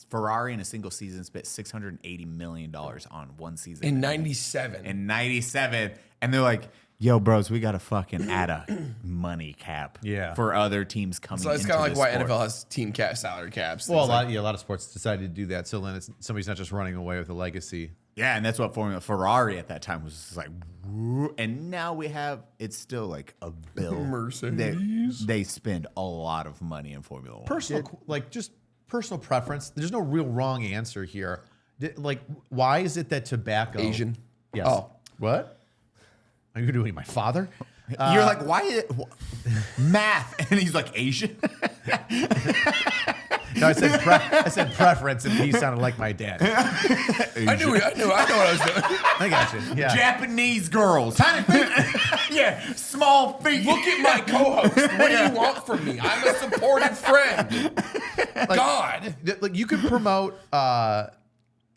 Ferrari in a single season spent $680 million on one season. In 97. In 97. And they're like, yo, bros, we got to fucking add a money cap for other teams coming So it's into kind of like why sport. NFL has team cap salary caps. Well, things a lot of sports decided to do that. So then somebody's not just running away with a legacy. Yeah, and that's what Ferrari at that time was just like, woo, and now it's still like a bill. Mercedes. They spend a lot of money in Formula One. Just personal preference. There's no real wrong answer here. Why is it that tobacco? Asian. Yes. Oh. What? Are you doing my father? You're like, why? Math, and he's like Asian. No, I said preference, and he sounded like my dad. I knew what I was doing. I got you. Yeah. Japanese girls, tiny feet. Yeah, small feet. Look at my co-host. What do you want from me? I'm a supportive friend. God. Like you can promote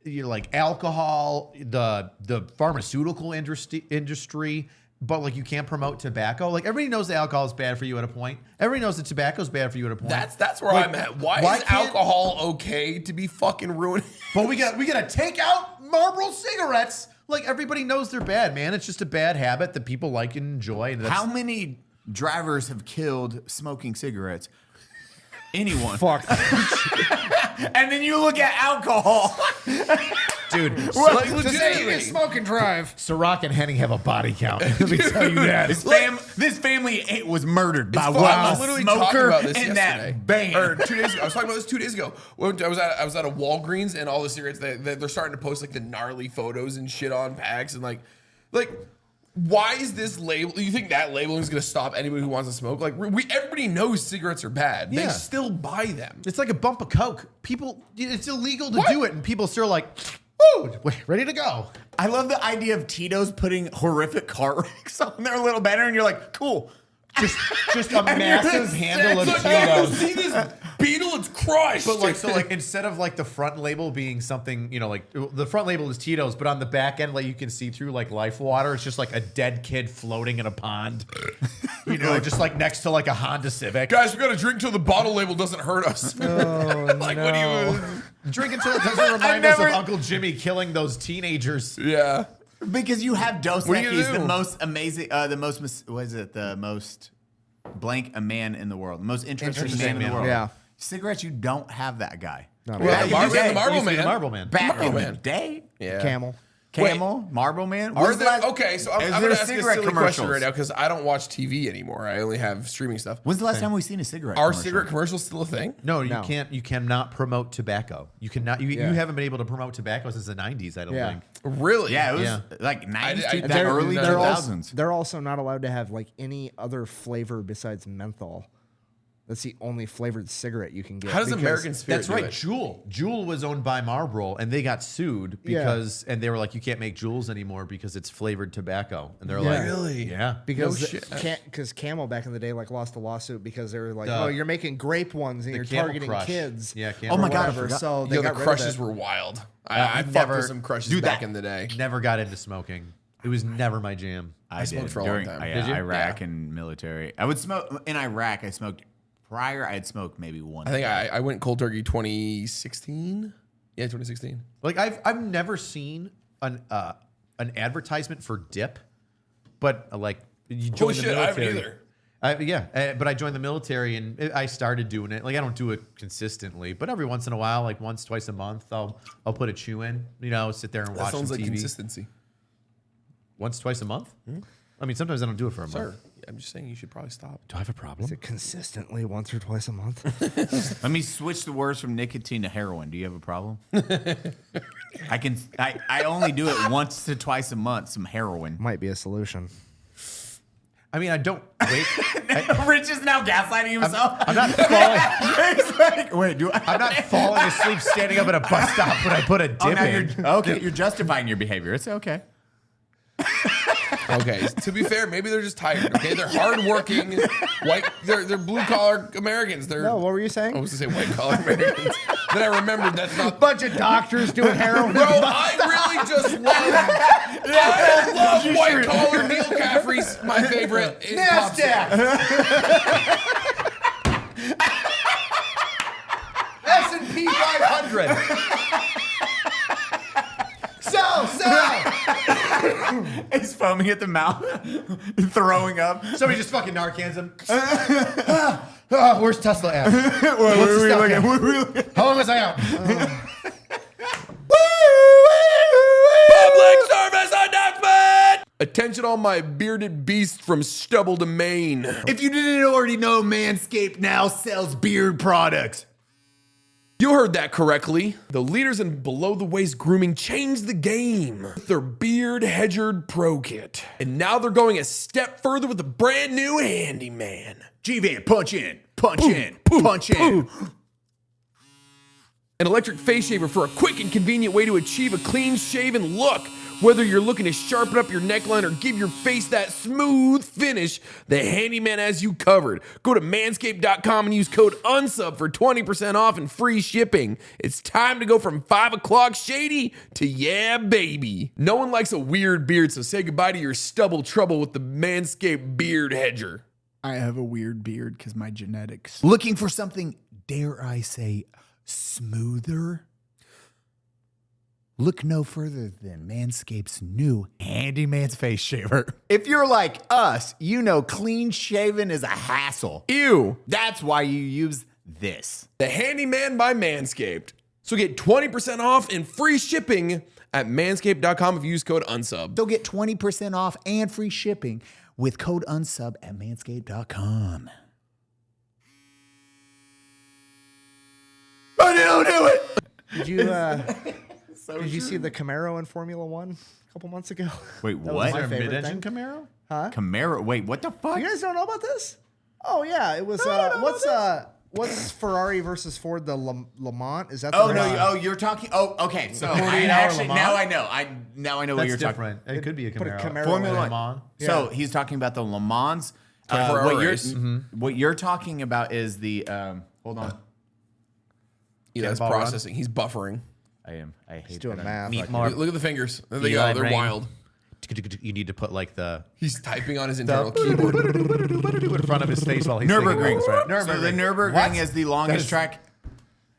like alcohol, the pharmaceutical industry, but like you can't promote tobacco. Like everybody knows that alcohol is bad for you at a point. Everybody knows that tobacco is bad for you at a point. That's where I'm at. Why is can't- alcohol okay to be fucking ruined? But we gotta take out Marlboro cigarettes. Like everybody knows they're bad, man. It's just a bad habit that people like and enjoy. And How many drivers have killed smoking cigarettes? Anyone. Fuck. And then you look at alcohol. dude? Like, Just legitimately. smoke and drive. Ciroc and Henning have a body count. Let me tell you that. This family was murdered by I one was literally talking smoker about this in yesterday. that band. Or 2 days ago. I was talking about this 2 days ago. When I was at a Walgreens and all the cigarettes, they're starting to post like the gnarly photos and shit on packs and like why is this label? You think that labeling is going to stop anybody who wants to smoke? Like everybody knows cigarettes are bad. They Yeah. still buy them. It's like a bump of Coke. People, it's illegal to do it, and people still like, ooh, ready to go. I love the idea of Tito's putting horrific car wrecks on their little banner, and you're like, cool. just a massive handle of It's like, yo, Tito's. see this beetle? It's crushed. But like, so like, instead of like the front label being something, you know, like the front label is Tito's, but on the back end, like you can see through like Life Water, it's just like a dead kid floating in a pond, you know, just like next to like a Honda Civic. Guys, we got to drink till the bottle label doesn't hurt us. Like, what do you? Drink until it doesn't remind us of Uncle Jimmy killing those teenagers. Yeah. Because you have Dos What do you Equis, the do? most amazing, the most blank a man in the world, the most interesting man in the world. Yeah. Cigarettes, you don't have that guy. Not Well, really. the Marble Man. The Marble Man. Back Marble in the Man. day, Yeah. Camel. Marble Man. Are When's the there, last- okay, so I'm Is going there to ask a cigarette silly question commercials? right now because I don't watch TV anymore. I only have streaming stuff. When's the last time we've seen a cigarette? Are commercial? cigarette commercials still a thing? No, you No. can't. You cannot promote tobacco. You cannot. You Yeah. haven't been able to promote tobacco since the '90s. I don't Yeah. think. Really? Yeah, it was Yeah. like 90s, I- to they're- early they're 2000s. They're also not allowed to have like any other flavor besides menthol. That's the only flavored cigarette you can get. How does because- American Spirit That's do right. it? Juul was owned by Marlboro, and they got sued because, and they were like, you can't make Juuls anymore because it's flavored tobacco. And they're like, Really? Yeah. Because No shit. because Camel back in the day like lost a lawsuit because they were like, The- oh, you're making grape ones and the you're Camel targeting Crush. kids. Yeah, or Camel Oh my God, I whatever. forgot. So they Yo, the got rid of crushes it. were wild. I fucked never- with some crushes Dude, back that- in the day. Never got into smoking. It was never my jam. I smoked did for a long during time. yeah, Did you? Iraq Yeah. and military. I would smoke in Iraq. I smoked prior. I had smoked maybe one. I think I went cold turkey 2016. Yeah, 2016. Like I've never seen an advertisement for dip, but like you join Holy the shit, I military. haven't either. But I joined the military and I started doing it. Like I don't do it consistently, but every once in a while, like once, twice a month, I'll put a chew in. You know, sit there and That watch some sounds like TV. consistency. Once, twice a month. I mean, sometimes I don't do it for a Sir, month. I'm just saying you should probably stop. Do I have a problem? Is it consistently once or twice a month? Let me switch the words from nicotine to heroin. Do you have a problem? I only do it once to twice a month. Some heroin. Might be a solution. I mean, I don't wait. Rich is now gaslighting himself. I'm not falling. He's like, wait, do I? I'm not falling asleep standing up at a bus stop when I put a dip Oh, now in. you're okay. You're justifying your behavior. It's okay. Okay, to be fair, maybe they're just tired. Okay, they're hardworking, white. They're blue collar Americans. They're No, what were you saying? I was gonna say white collar Americans. Then I remembered that's not. Bunch of doctors doing heroin. Bro, I really just love. I love white collar. Neil Caffrey's my favorite. in pop song. S&P 500. He's foaming at the mouth, throwing up. Somebody just fucking Narcans him. Where's Tesla at? What were we looking? What were we looking? How long was I out? Public service announcement! Attention, all my bearded beasts from stubble to mane. If you didn't already know, Manscaped now sells beard products. You heard that correctly. The leaders in below the waist grooming changed the game with their Beard Hedgered Pro Kit. And now they're going a step further with a brand new handyman. GVAN, punch in, punch in, punch in. An electric face shaver for a quick and convenient way to achieve a clean shaven look. Whether you're looking to sharpen up your neckline or give your face that smooth finish, the handyman has you covered. Go to manscaped.com and use code UNSUB for 20% off and free shipping. It's time to go from 5 o'clock shady to yeah, baby. No one likes a weird beard, so say goodbye to your stubble trouble with the Manscaped Beard Hedger. I have a weird beard because my genetics. Looking for something, dare I say, smoother? Look no further than Manscaped's new Handyman's Face Shaver. If you're like us, you know clean shaven is a hassle. Ew. That's why you use this. The Handyman by Manscaped. So get 20% off and free shipping at manscaped.com if you use code UNSUB. So get 20% off and free shipping with code UNSUB at manscaped.com. I don't do it! Did you see the Camaro in Formula One a couple months ago? Wait, That was what? my Is there a favorite mid-engine thing. Camaro? Camaro? Wait, what the fuck? You guys don't know about this? Oh yeah, it was. What's Ferrari versus Ford? The Le Mans? Is that? Oh the no! race? Oh, you're talking. Oh, okay. So 48 I hour actually Le Mans? now I know. What That's you're different. It could be a Put a Camaro. Camaro Formula in One. it. So he's talking about the Le Mans. What you're talking about is the hold on. That's processing. He's buffering. I hate He's doing that. math. Meat more. Look at the fingers. There they Eli go. They're brain. wild. You need to put like the He's typing on his internal keyboard. in front of his face while he's thinking Nürburgring. about this, right? So the Nürburgring is the longest track.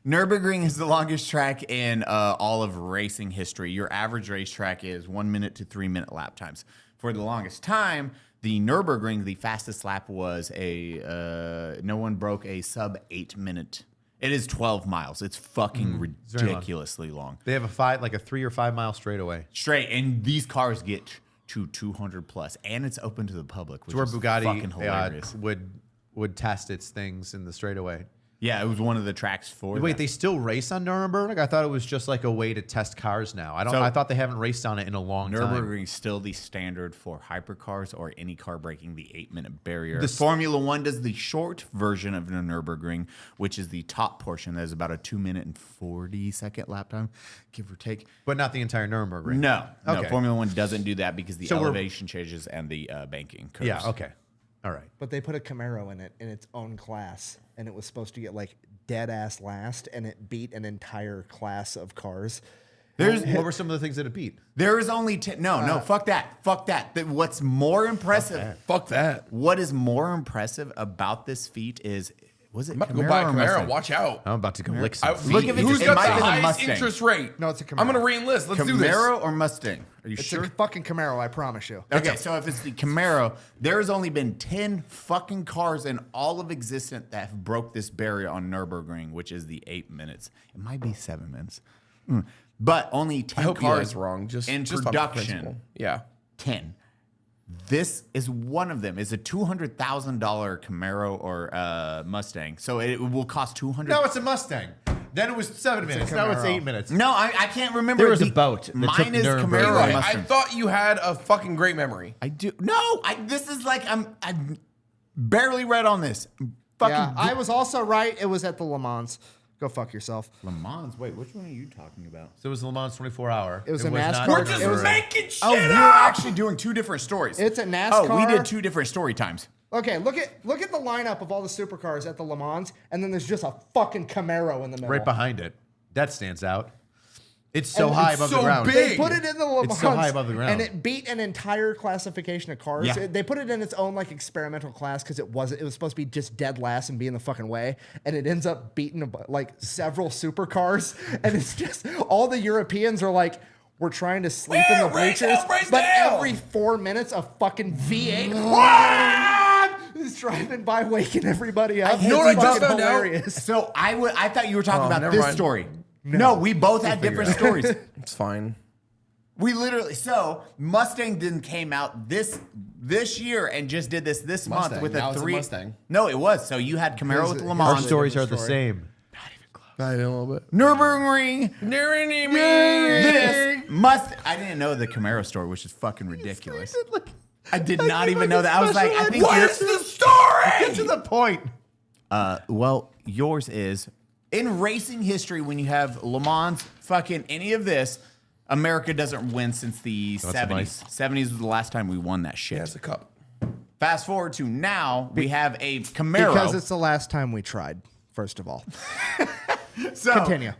Nürburgring is the longest track in all of racing history. Your average racetrack is 1 minute to 3 minute lap times. For the longest time, the Nürburgring, the fastest lap was no one broke a sub 8 minute. It is 12 miles. It's fucking ridiculously long. They have a 3 or 5 mile straightaway. Straight, and these cars get to 200 plus, and it's open to the public, which Where is fucking Bugatti hilarious. would test its things in the straightaway. Yeah, it was one of the tracks for Wait, that. they still race on Nuremberg? I thought it was just like a way to test cars now. I thought they haven't raced on it in a long time. Nürburgring is still the standard for hypercars or any car breaking the 8 minute barrier. Formula One does the short version of the Nürburgring, which is the top portion. That is about a 2 minute and 40-second lap time, give or take. But not the entire Nuremberg. No, Okay. Formula One doesn't do that because the So we're- elevation changes and the banking curves. Yeah, okay. All right. But they put a Camaro in it in its own class, and it was supposed to get like dead ass last, and it beat an entire class of cars. What were some of the things that it beat? There is only 10. No, fuck that. Fuck that. What's more impressive? Fuck that. What is more impressive about this feat is, was it I'm about to Camaro go buy a or Camaro. Mustang? Watch out. I'm about to go lick some feet. Look if it's- Who's it got might the be the highest Mustang. interest rate? No, it's a Camaro. I'm going to re-enlist. Let's do this. Camaro or Mustang? Are you It's sure? a fucking Camaro, I promise you. Okay, so if it's the Camaro, there's only been 10 fucking cars in all of existence that have broke this barrier on Nürburgring, which is the 8 minutes. It might be 7 minutes. But only 10 I hope cars Eli's wrong. Just in on production. principle. Yeah. 10. This is one of them. It's a $200,000 Camaro or Mustang. So it will cost $200,000. No, it's a Mustang. Then it was 7 minutes. Now it's Camaro. 8 minutes. No, I can't remember. There was a boat that Mine took is Nuremberg. Camaro or Eli, I Mustang. thought you had a fucking great memory. I do. No, this is like I barely read on this. Fucking Yeah, I was also right. It was at the Le Mans. Go fuck yourself. Le Mans. Wait, which one are you talking about? So it was Le Mans 24-hour. It was a not NASCAR. We're just It was- making shit Oh, we're up. actually doing two different stories. It's a Oh, we NASCAR. did two different story times. Okay, look at the lineup of all the supercars at the Le Mans, and then there's just a fucking Camaro in the middle. right behind it. That stands out. It's so And high it's above so the ground. big. They put it in the Le Mans, It's so high above the ground. and it beat an entire classification of cars. Yeah. They put it in its own like experimental class because it was supposed to be just dead last and be in the fucking way, and it ends up beating like several supercars, and it's just all the Europeans are like, we're trying to sleep in the Race bleachers, down, race but down. every 4 minutes a fucking V8 is driving by, waking everybody up. You know what I It's just fucking found out? hilarious. So I thought you were talking about never this mind. story. No, we both had different stories. It's fine. We literally Mustang didn't came out this year and just did this month Mustang. with Now a it's a 3. Mustang. No, it was. So you had Camaro with Le Mans. Our stories are the same. Not even a little bit. Nürburgring. This I didn't know the Camaro story, which is fucking ridiculous. I did not even know that. I was like, I think What you're- is the story? Get to the point. well, yours is in racing history when you have Le Mans, fucking any of this, America doesn't win since the 70s. nice. 70s was the last time we won that shit. Yeah, it's a cup. Fast forward to now, we have a Camaro. Because it's the last time we tried, first of all. so, Continue.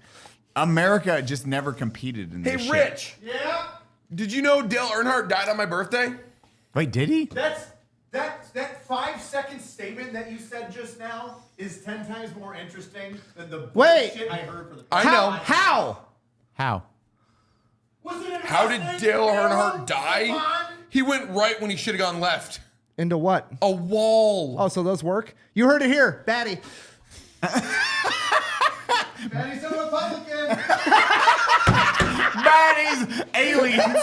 America just never competed in Hey, this shit. Rich. Yeah. Did you know Dale Earnhardt died on my birthday? Wait, did he? That 5-second statement that you said just now is 10 times more interesting than the Wait. bullshit I heard for the. I know. How? Was it an How did Mustang Dale Camaro? Earnhart die? Come on. He went right when he should have gone left. Into what? A wall. Oh, so those work? You heard it here, Baddie. Baddie's a Republican. Baddie's aliens.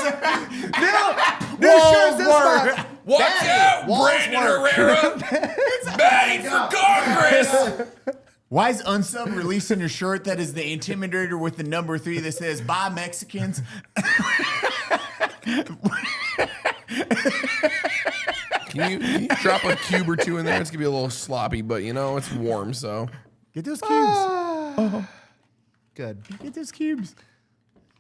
This sure is this month. Watch out, Walls Brandon work. Herrera. Baddie for Congress. Why is Unsub releasing a shirt that is the Intimidator with the number 3 that says "Bye Mexicans"? Can you drop a cube or two in there? It's gonna be a little sloppy, but you know it's warm, so. Get those cubes. Good. Get those cubes.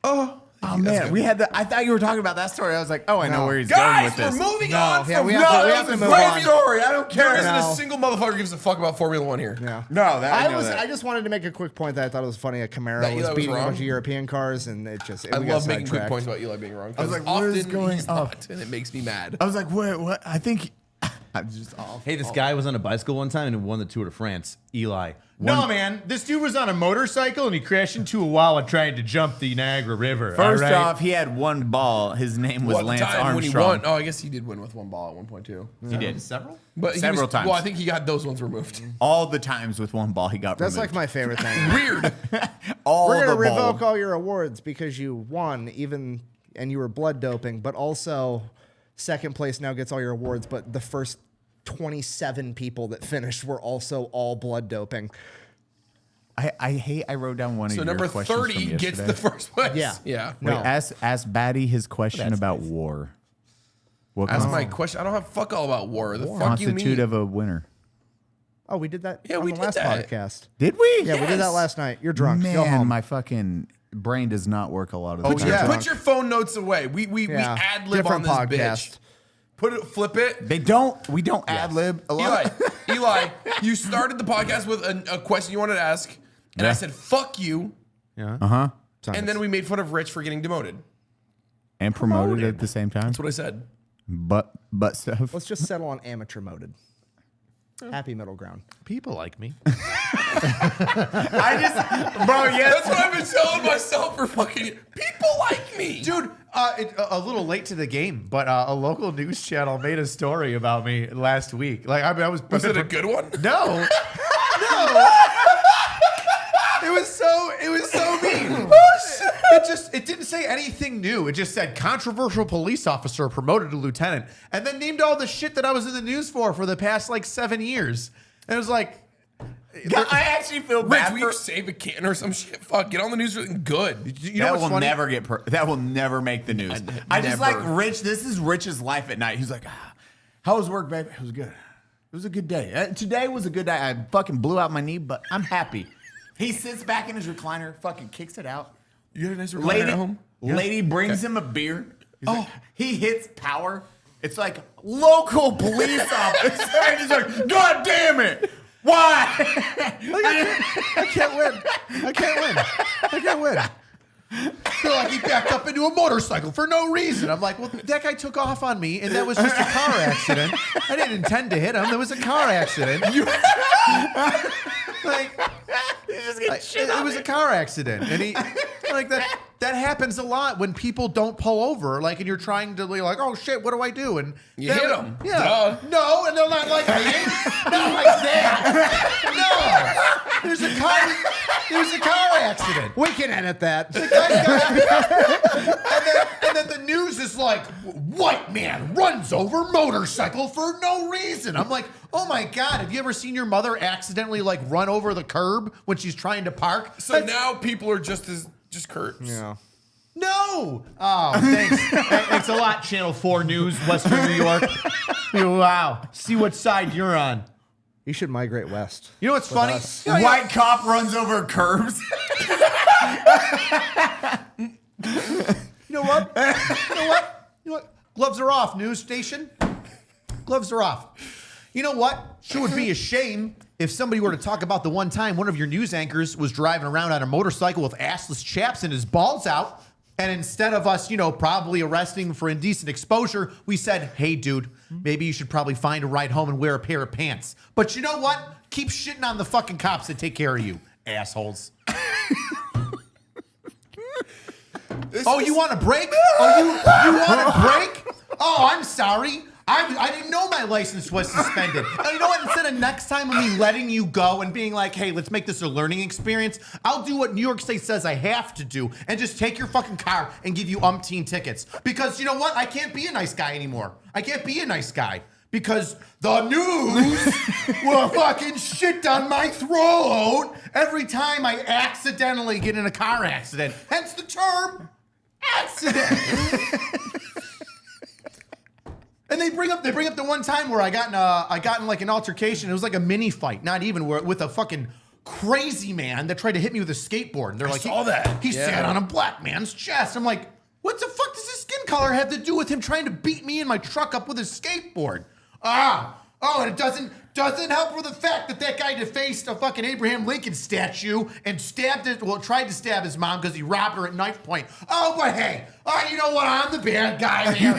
Oh, Oh man, we had I thought you were talking about that story. I was like, oh, I know where he's going Guys, with this. we're moving No, on yeah, from we have to move great on. story. I don't care. There isn't No. a single motherfucker who gives a fuck about Formula One here. Yeah. No, that I know that. I just wanted to make a quick point that I thought it was funny. A Camaro That Eli was was beating a wrong? bunch of European cars, and it I we got love making quick sidetracked. points about Eli being wrong. I was like, often what is going he's on? not, and it makes me mad. I was like, what? I think I'm just off. Hey, this guy was on a bicycle one time and won the Tour de France. Eli. No, man. This dude was on a motorcycle and he crashed into a wall while trying to jump the Niagara River. First all right? off, he had one ball. His name was Well, at the Lance time when he Armstrong. won, oh, I guess he did win with one ball at one point too. He did Several? But he Several was, times. Well, I think he got those ones removed. All the times with one ball, he got That's like removed. my favorite thing. Weird. all We're the gonna revoke ball. all your awards because you won, and you were blood doping, but also second place now gets all your awards. But the first 27 people that finished were also all blood doping. I wrote down one of So your number questions 30 from gets yesterday. the first place. Yeah. Yeah. No. Wait, ask Baddie his question about war. What That's my question. I don't have fuck all about war. The fuck you constitute mean? of a winner? Oh, we did that Yeah, on we the did last that. podcast. Did we? Yeah, we did that last night. You're drunk. Go Man, home. my fucking brain does not work a lot of the Put time. your, yeah. put your phone notes away. We Yeah. ad lib on Different this podcast. bitch. Flip it. We don't ad lib a lot. Eli, you started the podcast with a question you wanted to ask, and I said fuck you, Uh-huh. and then we made fun of Rich for getting demoted. And promoted at the same time. That's what I said. But stuff. Let's just settle on amateur moded. Happy middle ground. People like me. I just, bro, yes. That's what I've been telling myself for fucking people like me. Dude, a little late to the game, but a local news channel made a story about me last week. Like, I was Was it a good one? No. It was so mean. It didn't say anything new. It just said controversial police officer promoted to lieutenant, and then named all the shit that I was in the news for the past like 7 years. And it was like, I actually feel Rich, bad will for you save a kitten or some shit? Fuck, get on the news for something good. you know that what's will funny? never that will never make the news. I just never. like Rich. This is Rich's life at night. He's like, how was work, baby? It was good. It was a good day. Today was a good day. I fucking blew out my knee, but I'm happy. He sits back in his recliner, fucking kicks it out. You had a nice recliner Lady, at home? lady brings him a beer. He hits power. It's like local police officer. And he's like, God damn it. Why? I can't win. So like he backed up into a motorcycle for no reason. I'm like, well, that guy took off on me, and that was just a car accident. I didn't intend to hit him. It was a car accident. It was a car accident, and he like that. That happens a lot when people don't pull over, like, and you're trying to be like, oh shit, what do I do? And You hit 'em. Yeah. Duh. No, and they're not like not like that. No. There's a car accident. We can edit that. And then the news is like, white man runs over motorcycle for no reason. I'm like, oh my God, have you ever seen your mother accidentally like run over the curb when she's trying to park? So now people are just curt. Yeah. No. Oh, thanks. Thanks a lot, Channel 4 News, Western New York. Wow. See what side you're on. You should migrate west. You know what's funny? us. White cop runs over curbs. You know what? You know what? Gloves are off, news station. Gloves are off. You know what? Sure would be a shame if somebody were to talk about the one time one of your news anchors was driving around on a motorcycle with assless chaps and his balls out, and instead of us, probably arresting him for indecent exposure, we said, hey, dude, maybe you should probably find a ride home and wear a pair of pants. But you know what? Keep shitting on the fucking cops that take care of you, assholes. Oh, you want a break? Oh, you want a break? Oh, I'm sorry. I didn't know my license was suspended. And you know what? Instead of next time of me letting you go and being like, hey, let's make this a learning experience, I'll do what New York State says I have to do and just take your fucking car and give you umpteen tickets. Because you know what? I can't be a nice guy anymore. I can't be a nice guy. Because the news will fucking shit down my throat every time I accidentally get in a car accident. Hence the term accident. And they bring up the one time where I got in like an altercation. It was like a mini fight, not even with a fucking crazy man that tried to hit me with a skateboard. And they're like, saw that. He Yeah. sat on a black man's chest. I'm like, what the fuck does his skin color have to do with him trying to beat me in my truck up with a skateboard? And it doesn't help with the fact that guy defaced a fucking Abraham Lincoln statue and tried to stab his mom because he robbed her at knife point. But hey, you know what? I'm the bad guy here.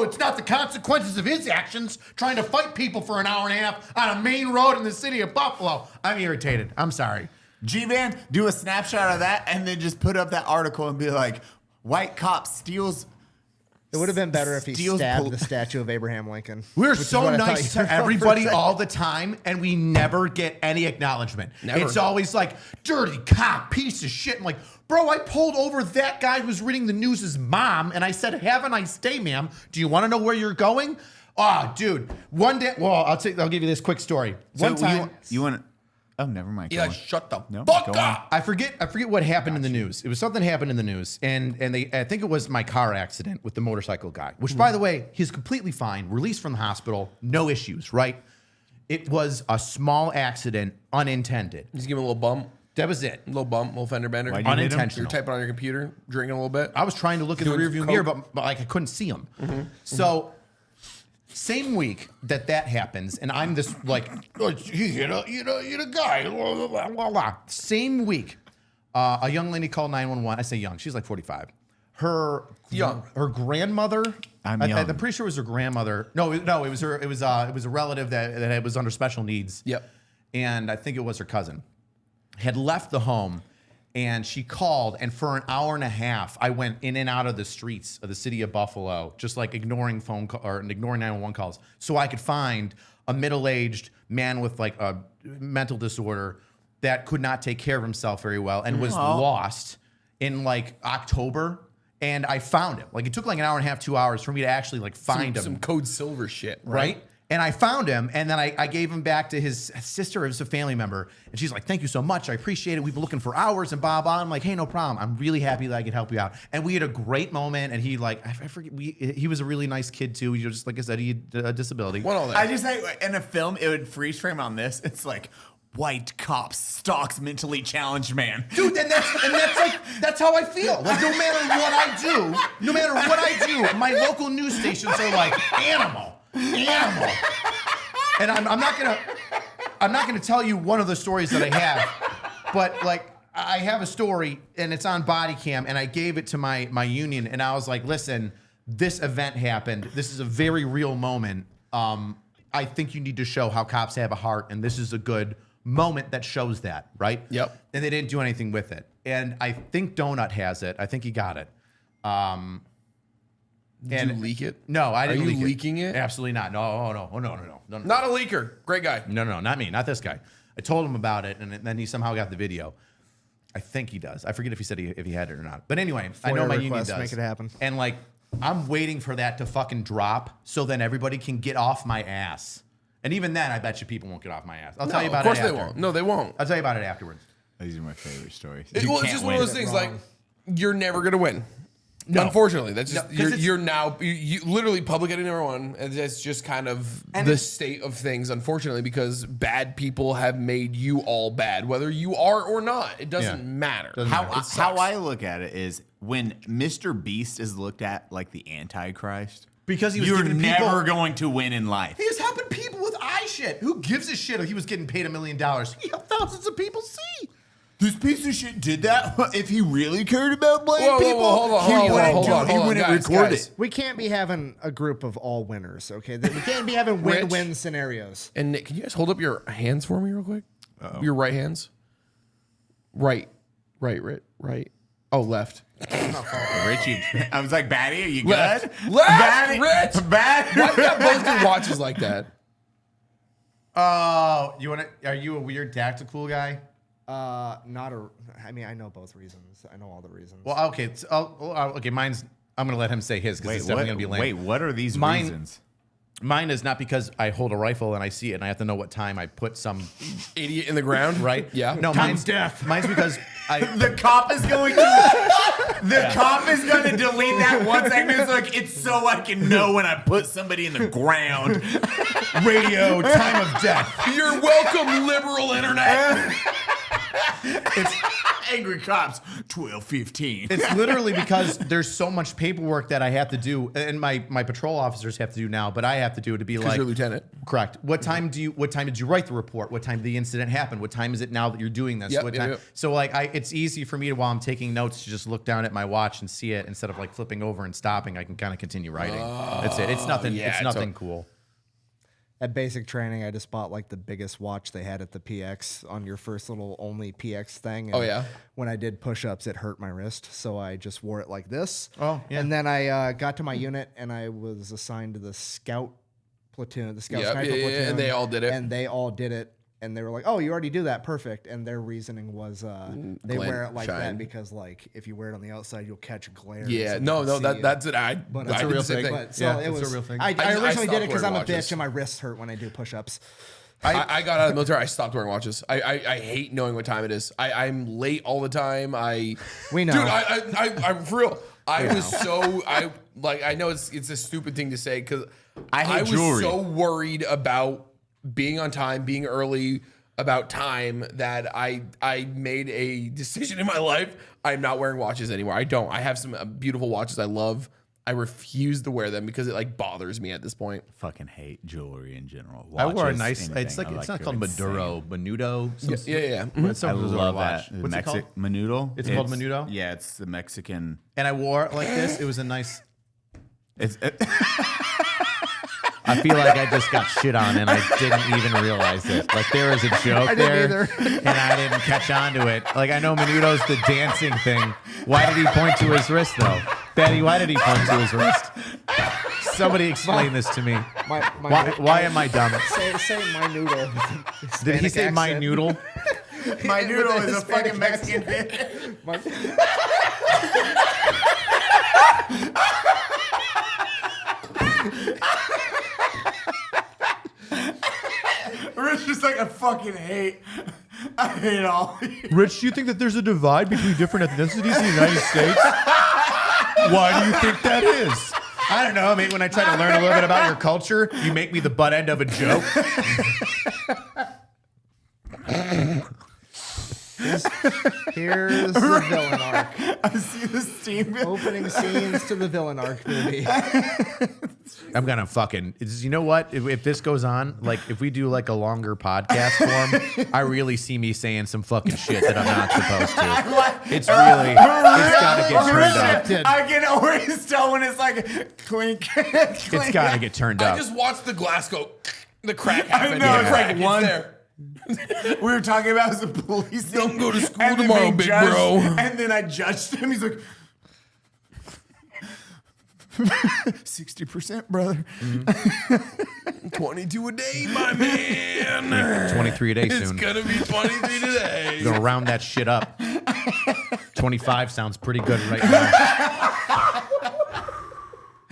It's not the consequences of his actions trying to fight people for an hour and a half on a main road in the city of Buffalo. I'm irritated. I'm sorry. GVAN, do a snapshot of that and then just put up that article and be like, white cop steals. It would have been better if he Steals stabbed pol- the statue of Abraham Lincoln. We're which is so what I thought nice you to were everybody referencing. all the time, and we never get any acknowledgement. Never. It's always like, dirty cop, piece of shit. I'm like, bro, I pulled over that guy who was reading the news' mom, and I said, have a nice day, ma'am. Do you want to know where you're going? Dude, one day, I'll give you this quick story. One time, you want to? Oh, never mind. Yeah, Go on. shut the No, fuck go on. up. I forget what happened in the news. It was something happened in the news, and I think it was my car accident with the motorcycle guy, which, by the way, he's completely fine, released from the hospital, no issues, right? It was a small accident, unintended. Just give him a little bump. That was it. A little bump, little fender bender. Why'd you hit him? You're Unintentional. typing on your computer, drinking a little bit. I was trying to look in the Doing rearview coke? mirror, but like I couldn't see him. So same week that happens, and I'm this like, you hit a guy. Blah, blah, blah, blah. Same week, a young lady called 911. I say young, she's like 45. Her grandmother. I'm I'm young. pretty sure it was her grandmother. No, it was her. It was a relative that was under special needs. Yep. And I think it was her cousin. Had left the home. And she called, and for an hour and a half, I went in and out of the streets of the city of Buffalo, just like ignoring ignoring 911 calls, so I could find a middle-aged man with like a mental disorder that could not take care of himself very well and was lost in like October. And I found him. Like it took like an hour and a half, 2 hours for me to actually like find him. Some Code Silver shit, Right? And I found him, and then I gave him back to his sister. It was a family member. And she's like, thank you so much. I appreciate it. We've been looking for hours and blah, blah. I'm like, hey, no problem. I'm really happy that I could help you out. And we had a great moment. And he like, I forget, he was a really nice kid too. He just, like I said, he had a disability. What all that? I just think in a film, it would freeze frame on this. It's like, white cop stalks mentally challenged man. Dude, and that's how I feel. Like no matter what I do, my local news stations are like, animal. And I'm not gonna tell you one of the stories that I have, but like I have a story and it's on body cam, and I gave it to my union, and I was like, listen, this event happened. This is a very real moment. I think you need to show how cops have a heart, and this is a good moment that shows that, right? Yep. And they didn't do anything with it. And I think Donut has it. I think he got it. Did you leak it? No, I didn't Are you leak it. leaking it? Absolutely not. No. Not a leaker. Great guy. No, not me, not this guy. I told him about it, and then he somehow got the video. I think he does. I forget if he said if he had it or not. But anyway, I know FOIA my union request, does. make it happen. And like, I'm waiting for that to fucking drop so then everybody can get off my ass. And even then, I bet you people won't get off my ass. I'll tell you about it Of course after. they won't. No, they won't. I'll tell you about it afterwards. These are my favorite stories. It's just one of those things. Like you're never gonna win. No. Unfortunately, that's just No, 'cause you're now you literally public enemy number one, and that's just kind of the state of things. Unfortunately, because bad people have made you all bad, whether you are or not. It doesn't matter. How I look at it is when Mr. Beast is looked at like the Antichrist. Because he was You're giving never people, going to win in life. he was helping people with eye shit. Who gives a shit if he was getting paid $1 million? He helped thousands of people see. This piece of shit did that. If he really cared about black Whoa, people, hold on, he wouldn't hold on, he wouldn't guys, record guys. it. We can't be having a group of all winners, okay? We can't be having win-win scenarios. And Nick, can you guys hold up your hands for me real quick? Your right hands. Right. Oh, left. Richie, I was like, Baddie, are you Left. good? Left, Baddie, Rich. Baddie. Why you got both your watches like that? Oh, are you a weird tactical guy? I mean, I know both reasons. I know all the reasons. Well, okay. Okay, I'm going to let him say his because it's definitely going to be lame. Wait, what are these Mine- reasons? Mine is not because I hold a rifle and I see it and I have to know what time I put some Idiot in the ground. right. Yeah. No, mine's death. Mine's because The cop is going to cop is going to delete that 1 second. It's like, it's so I can know when I put somebody in the ground. radio time of death. You're welcome, liberal internet. It's angry cops. 12:15. It's literally because there's so much paperwork that I have to do, and my patrol officers have to do now, but I have to do it to be like You're lieutenant. Correct. What time did you write the report? What time did the incident happen? What time is it now that you're doing this? Yep, What yep, time? yep. So like it's easy for me to, while I'm taking notes, to just look down at my watch and see it instead of like flipping over and stopping. I can kind of continue writing. That's it. It's nothing. yeah, it's nothing cool. At basic training, I just bought like the biggest watch they had at the PX on your first little only PX thing. And Oh, yeah? when I did push-ups, it hurt my wrist, so I just wore it like this. Oh, yeah. And then I got to my unit, and I was assigned to the scout platoon, the scout Yep, sniper yeah, yeah, platoon. and they all did it. And they all did it. And they were like, "Oh, you already do that, perfect." And their reasoning was, they Glare, wear it like shine. that because, like, if you wear it on the outside, you'll catch glare. Yeah. so No, they no, can see you. that's it. I But I it's a did the real same thing. thing. But so Yeah, it it's a was. real thing. I I originally stopped did it because I'm wearing a bitch watches. and my wrists hurt when I do push-ups. I got out of the military. I stopped wearing watches. I hate knowing what time it is. I'm late all the time. We know. Dude, I'm for real. I was so I know it's a stupid thing to say because I was jewelry. so worried about being on time, being early, about time that I made a decision in my life. I'm not wearing watches anymore. I don't. I have some beautiful watches I love. I refuse to wear them because it like bothers me at this point. Fucking hate jewelry in general. I wore a Watches, nice. anything. It's like I it's not it. called It's Maduro, Menudo. Yeah. What's I up with those love watch? that. What's it called? Menudo. It's called Menudo? Yeah, it's the Mexican. And I wore it like this. It was a nice. It's I feel like I just got shit on and I didn't even realize it. Like there was a joke there and I didn't catch on to it. Like I know Menudo's the dancing thing. Why did he point to his wrist though? Baddie, why did he point to his wrist? Somebody explain this to me. Why am I dumb? Say my noodle. Did he say my noodle? My noodle is a Hispanic fucking Mexican thing. Rich just like, I fucking hate. I hate all. Rich, do you think that there's a divide between different ethnicities in the United States? Why do you think that is? I don't know. I mean, when I try to learn a little bit about your culture, you make me the butt end of a joke. Here's the villain arc. I see the steam. Opening scenes to the villain arc movie. I'm gonna fucking. You know what? If this goes on, like if we do like a longer podcast form, I really see me saying some fucking shit that I'm not supposed to. It's really. It's gotta get turned up. I can always tell when it's like clink, clink. It's gotta get turned I up. just watched the glass go. The crack happened. know, The it's crack like is one- there. We were talking about the police. Don't go to school and then tomorrow, they big judged- bro. And then I judged him. He's like, 60%, brother. 22 a day, my man. 23 a day It's soon. gonna be 23 today. Gonna round that shit up. 25 sounds pretty good right now.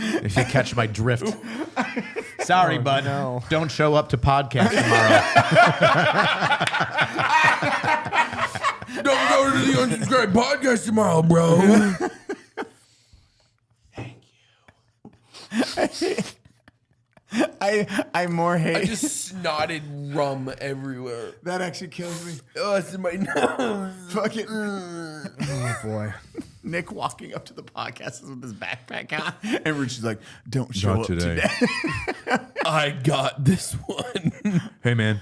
If you catch my drift. Sorry, bud. no. Don't show up to podcast tomorrow. Don't go to the Unsubscribed podcast tomorrow, bro. I more hate. I just snotted rum everywhere. that actually kills me. Oh, it's in my nose. Fucking Oh boy. Nick walking up to the podcast with his backpack on, and Richard's like, "Don't show up today." I got this one. Hey, man.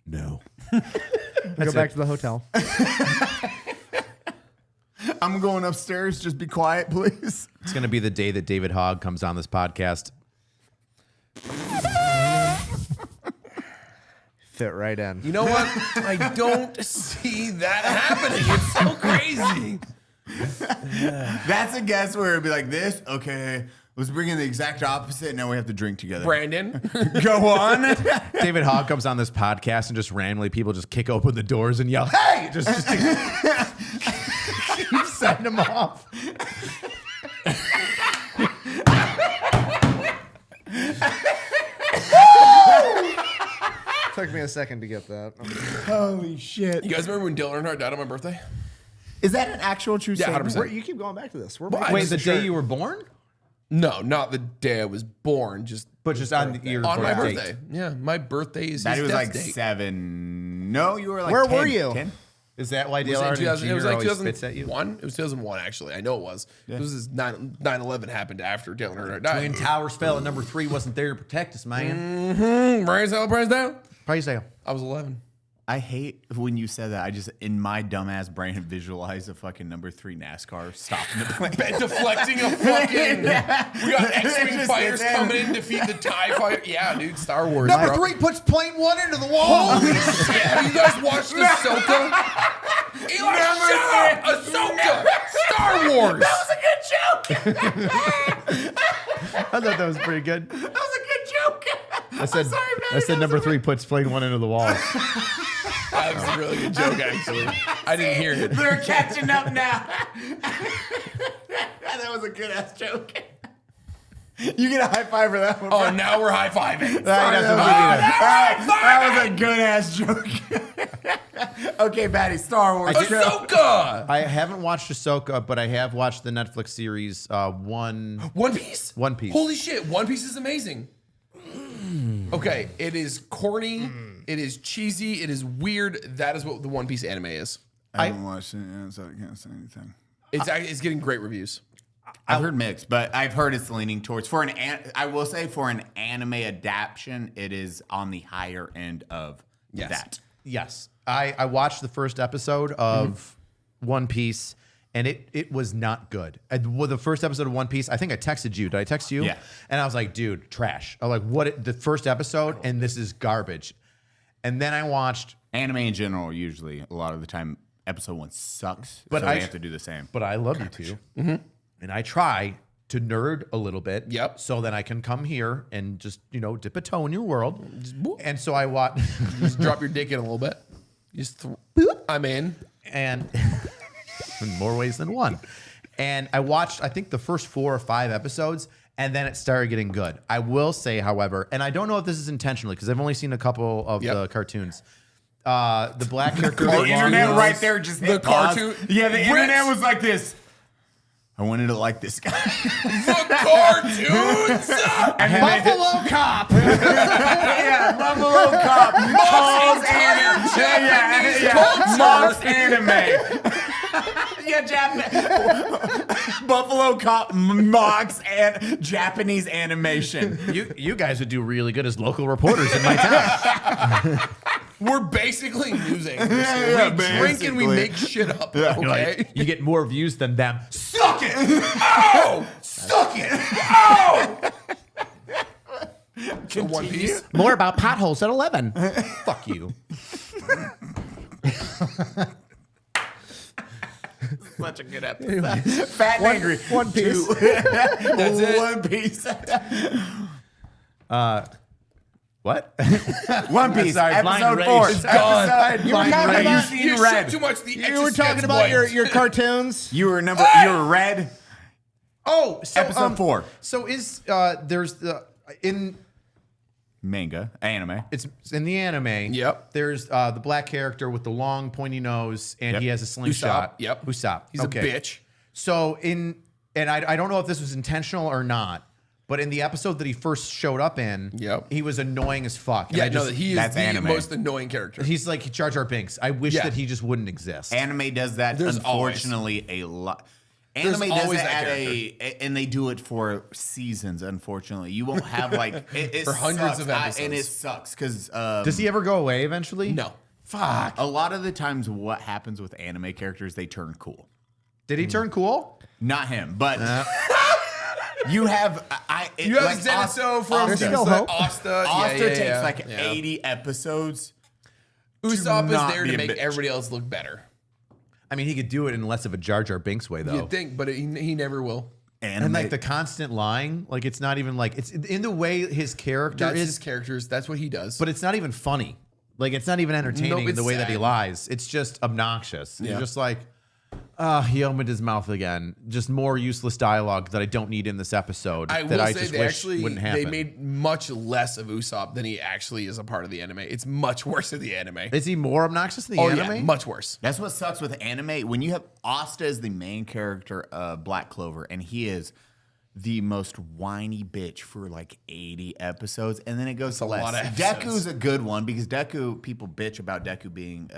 No. Go back to the hotel. I'm going upstairs. Just be quiet, please. It's going to be the day that David Hogg comes on this podcast. Fit right in. You know what? I don't see that happening. It's so crazy. That's a guess where it'd be like this. Okay, let's bring in the exact opposite. Now we have to drink together. Brandon. Go on. David Hogg comes on this podcast and just randomly people just kick open the doors and yell, "Hey!" Just keep setting them off. took me a second to get that. Holy shit. You guys remember when Dylan Earnhardt died on my birthday? Is that an actual true Yeah, statement? 100%. You keep going back to this. We're Why? Wait, Just the a day shirt. you were born? No, not the day I was born. Just But just on your on my birth birthday. date. Yeah, my birthday is That his was death like date. 7. No, you were like Where 10. were you? 10? Is that why It was, Dale in Earnhardt 2000, it was Jr. like always spits at you? 2001. It was 2001, actually. I know it was. It was this 9/11 happened after Dylan Earnhardt died. Twin Towers fell and number 3 wasn't there to protect us, man. Praise down. Praise Dale. I was 11. I hate when you said that. I just, in my dumbass brain, have visualized a fucking number 3 NASCAR stopping the plane. Deflecting a fucking. We got X-Wing fighters coming in to defeat the TIE fighter. Yeah, dude, Star Wars. Number bro. 3 puts plane 1 into the wall. Holy shit. Have you guys watched Ahsoka? Eli, shut up! Ahsoka! Star Wars! That was a good joke. I thought that was pretty good. That was a good joke. I said, sorry, man. I said number 3 puts plane 1 into the wall. That was a really good joke, actually. I didn't hear it. They're catching up now. That was a good ass joke. You get a high five for that one. Oh, now we're high-fiving. That was a good ass joke. Okay, Baddie, Star Wars. Ahsoka! I haven't watched Ahsoka, but I have watched the Netflix series One Piece? One Piece. Holy shit, One Piece is amazing. Okay, it is corny, it is cheesy, it is weird. That is what the One Piece anime is. I haven't watched it yet, so I can't say anything. It's getting great reviews. I've heard mixed, but I've heard it's leaning towards I will say for an anime adaptation, it is on the higher end of that. Yes. I watched the first episode of One Piece, and it was not good. Well, the first episode of One Piece, I think I texted you. Did I text you? Yeah. And I was like, dude, trash. I'm like, what? The first episode, and this is garbage. And then I watched. Anime in general, usually, a lot of the time, episode 1 sucks, But so I they have to do the same. But I love you too. And I try to nerd a little bit. Yep. So then I can come here and just, dip a toe in your world. And so I watch. Just drop your dick in a little bit. Just I'm in. And in more ways than one. And I watched, I think, the first 4 or 5 episodes, and then it started getting good. I will say, however, and I don't know if this is intentionally, because I've only seen a couple of the cartoons. The black character. The internet right there just The hit pause. cartoon. Yeah, the internet Rips. was like this. I wanted to like this guy. The cartoons! Buffalo Cop. Yeah, Buffalo Cop. Paul's anime. Mom's anime. Yeah, Japanese. Buffalo Cop mocks and Japanese animation. You guys would do really good as local reporters in my town. We're basically news anchors. here. We drink and we basically. make shit up. Okay. You get more views than them. Suck it! Oh! Suck it! Oh! So One Piece. More about potholes at 11. Fuck you. Such a good episode. Fat and angry. One Piece. That's it. One Piece. What? One Piece. Sorry, blind episode rage. 4. It's gone. You were talking You about. seen You shit red. too much. The You were talking about your cartoons. You were red. Oh, so, Episode 4. So is there's the in Manga. Anime. it's in the anime. Yep. There's the black character with the long pointy nose, and Yep. he has a slingshot. Usopp, yep. Usopp. He's a bitch. So I don't know if this was intentional or not, but in the episode that he first showed up in, Yep. he was annoying as fuck. And Yeah, I just, he is that's the anime. most annoying character. he's like Jar Jar Binks. I wish Yeah. that he just wouldn't exist. Anime does that, There's unfortunately, a lot. There's Anime does always it that at and they do it for seasons, unfortunately. You won't have, like, it For hundreds sucks. of episodes. And it sucks, because Does he ever go away eventually? No. Fuck. a lot of the times what happens with anime characters, they turn cool. Did he turn cool? Not him, but you have... You have Zenitsu from There's still hope. Asta. Asta takes yeah. like 80 episodes. Usopp is not there be to a make bitch. everybody else look better. I mean, he could do it in less of a Jar Jar Binks way, though. You'd think, but he never will. And like the constant lying, like it's not even like it's in the way his character That's is, his characters. That's what he does. but it's not even funny. Like it's not even entertaining Nope, in the it's way that he sad. lies. It's just obnoxious. Yeah. You're just like, He opened his mouth again. Just more useless dialogue that I don't need in this episode. I that will I say just they wish actually wouldn't happen. they made much less of Usopp than he actually is a part of the anime. It's much worse in the anime. Is he more obnoxious in the oh anime? yeah, much worse. That's what sucks with anime. When you have Asta as the main character of Black Clover, and he is the most whiny bitch for like 80 episodes, and then it goes to a lot less. of episodes. Deku's a good one because people bitch about Deku being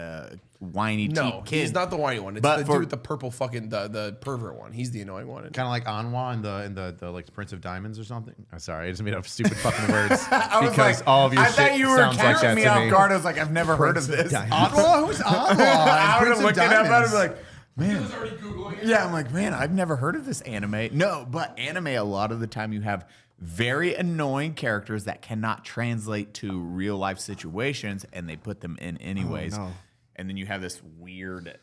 whiny. No, kid. he's not the whiny one. It's But the for- dude with the purple fucking the pervert one. He's the annoying one. Kind of like Anwa in the like Prince of Diamonds or something. I'm sorry, I just made up stupid fucking words. I was because like, all of your I shit thought you were sounds like catching that me to off me. guard. I was like, I've never heard of this. Anwa? Who's Anwa? I would Prince have of looked it up. I'd Diamonds. be like, man. already Googling it. Yeah, I'm like, Man, I've never heard of this anime. No, but anime, a lot of the time you have very annoying characters that cannot translate to real life situations, and they put them in anyways. no. And then you have this weird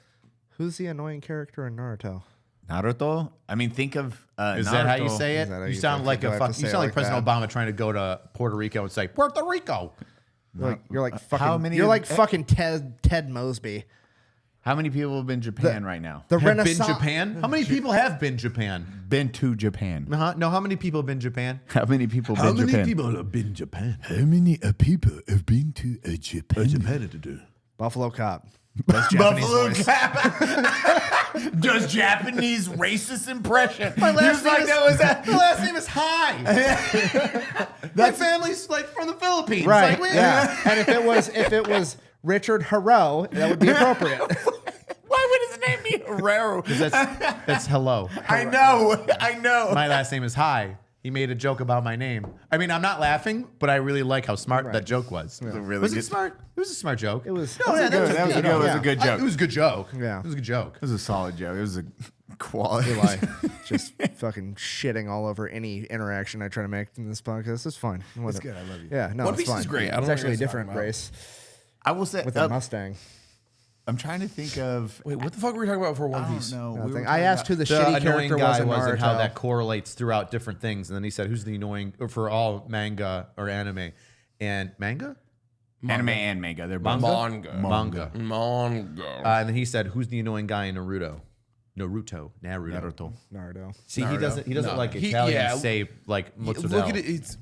Who's the annoying character in Naruto? Naruto. I mean, think of Is that how you Naruto. say Is that it? how You you sound fucking like do I a have to fuck. say You it sound like like President that? Obama trying to go to Puerto Rico and say Puerto Rico. You're like fucking. many You're of- like fucking Ted Mosby. How many people have been Japan right now? The Have been Renaissance. Japan? How many people have been Japan? Been to Japan. No, how many people have been Japan? How many people been Japan? have been Japan? How many people have been to Japan? Buffalo Cop. Best Japanese voice. does Japanese racist impression. My He last was name like, is, that was that. my last name is Hai. My family's like from the Philippines. Right. Like, Yeah. And if it was Richard Haro, that would be appropriate. Why would his name be Herrero? That's hello. I know. My last name is Hai. He made a joke about my name. I mean, I'm not laughing, but I really like how smart that joke was. really Was it good- smart? It was a smart joke. It was. No, yeah, That was a good- it was a good joke. It was a good joke. Yeah. It was a good joke. It was a solid joke. It was a quality. Eli just fucking shitting all over any interaction I try to make in this podcast. It's fine. It's good. I love you. Yeah, no, One it's Piece fine. is great. I don't It's know what actually a you guys are different talking about. race I will say, with a Mustang. I'm trying to think of. Wait, what the fuck were we talking about before One Piece? No, Nothing. I asked who the The shitty annoying character guy was in was and how Naruto. that correlates throughout different things. And then he said, who's the annoying for all manga or anime? And manga? anime and manga. They're both Manga. Manga. Manga. And then he said, who's the annoying guy in Naruto? Naruto. Naruto. See, he doesn't No. like He- Italian yeah. say like mozzarella. Look at it.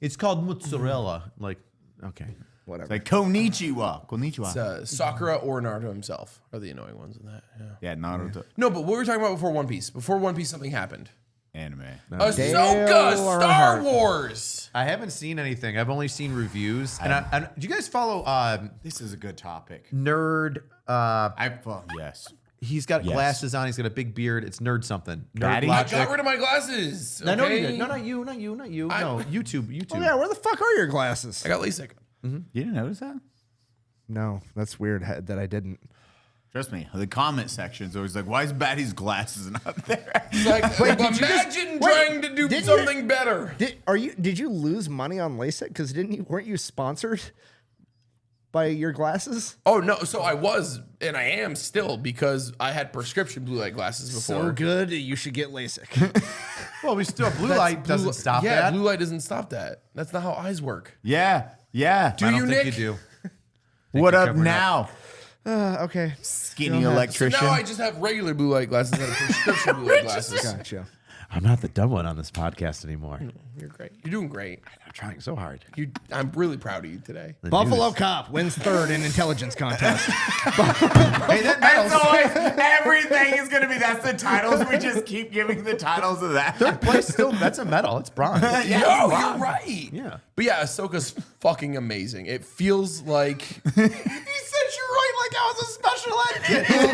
It's called mozzarella. Like, okay. Whatever. Like konnichiwa. Konnichiwa. It's Sakura or Naruto himself are the annoying ones in that. Yeah. Yeah, Naruto. No, but what were we talking about before One Piece? Before One Piece, something happened. Anime. Ahsoka, Dale Star Earnhardt. Wars. I haven't seen anything. I've only seen reviews. And do you guys follow This is a good topic. Nerd? Yes. He's got Yes. glasses on. He's got a big beard. It's Nerd something. Nerd Baddie? I Logic. got rid of my glasses. No, you okay? didn't. No, not you. No, YouTube. Oh yeah, where the fuck are your glasses? I got LASIK. You didn't notice that? No, that's weird that I didn't. Trust me. The comment section's always like, why is Baddie's glasses not there? It's like, imagine trying to do something better. Did you lose money on LASIK? Because weren't you sponsored by your glasses? Oh no, so I was and I am still because I had prescription blue light glasses before. So good, you should get LASIK. Well, we still blue light doesn't stop yeah, that. blue light doesn't stop that. That's not how eyes work. Yeah. Yeah. I don't you, think Nick? you do. What you're up covering now? Okay. Skinny So electrician. now I just have regular blue light glasses and prescription blue light glasses. Gotcha. I'm not the dumb one on this podcast anymore. You're great. You're doing great. I'm trying so hard. I'm really proud of you today. Buffalo Cop wins third in intelligence contest. Hey, that That's always, everything is going to be, that's the titles. We just keep giving the titles of that. third place still. That's a medal. It's bronze. Yo, you're right. Yeah. But yeah, Ahsoka's fucking amazing. It feels like He said you're right like I was a special ed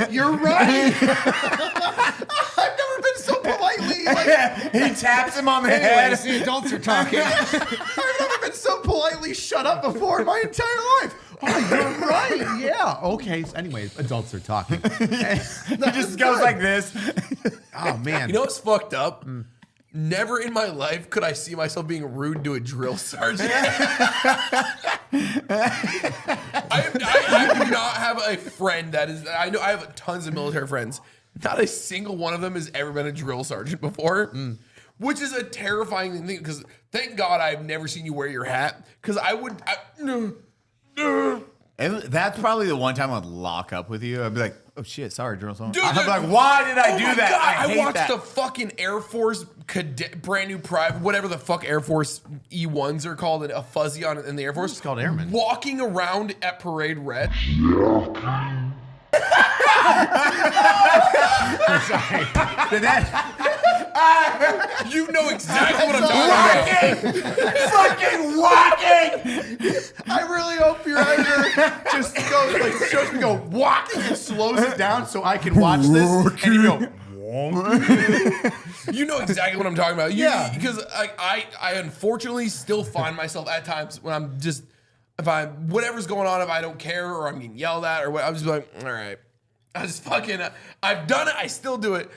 kid. You're right. I've never been so politely like. He taps him on the head. the adults are talking. I've never been so politely shut up before in my entire life. Oh, you're right. Yeah. Okay. So anyways, adults are talking. He just goes like this. Oh man. you know what's fucked up? Never in my life could I see myself being rude to a drill sergeant. I do not have a friend that is. I know I have tons of military friends. Not a single one of them has ever been a drill sergeant before, which is a terrifying thing. Because thank God I've never seen you wear your hat. Because I would. And that's probably the one time I'd lock up with you. I'd be like, oh shit, sorry, Journal. Dude, I'd be like, why did I oh do my that? God, I hate watched that. the fucking Air Force cadet, brand new private, whatever the fuck Air Force E1s are called, a fuzzy on in the Air Force. It's called Airmen. Walking around at Parade Red. Did that? You know exactly what I'm talking about. Fucking walking! I really hope your editor just goes like shows me go walking and slows it down so I can watch this and you go. You know exactly what I'm talking about. Yeah. Because I unfortunately still find myself at times when I'm just, if I, whatever's going on, if I don't care or I'm getting yelled at or what, I'm just like, all right. I just fucking, I've done it. I still do it.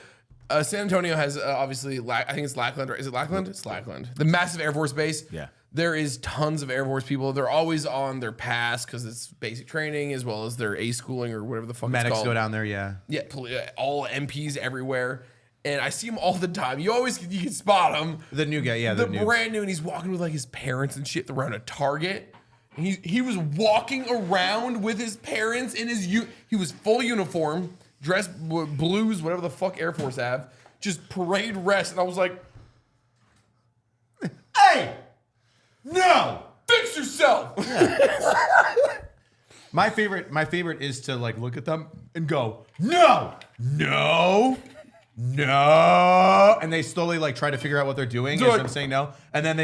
San Antonio has obviously, I think it's Lackland. Is it Lackland? It's Lackland. The massive Air Force base. Yeah. There is tons of Air Force people. They're always on their pass because it's basic training as well as their A schooling or whatever the fuck it's Medics called. go down there, yeah. Yeah, all MPs everywhere. And I see him all the time. You can spot him. The new guy, yeah. The new. brand new, and he's walking with like his parents and shit around a Target. And he was walking around with his parents in his he was full uniform, dressed blues, whatever the fuck Air Force have, just parade rest. And I was like, Hey! No! fix yourself. My favorite is to like look at them and go, no, no, no, and they slowly like try to figure out what they're doing as I'm saying no, and then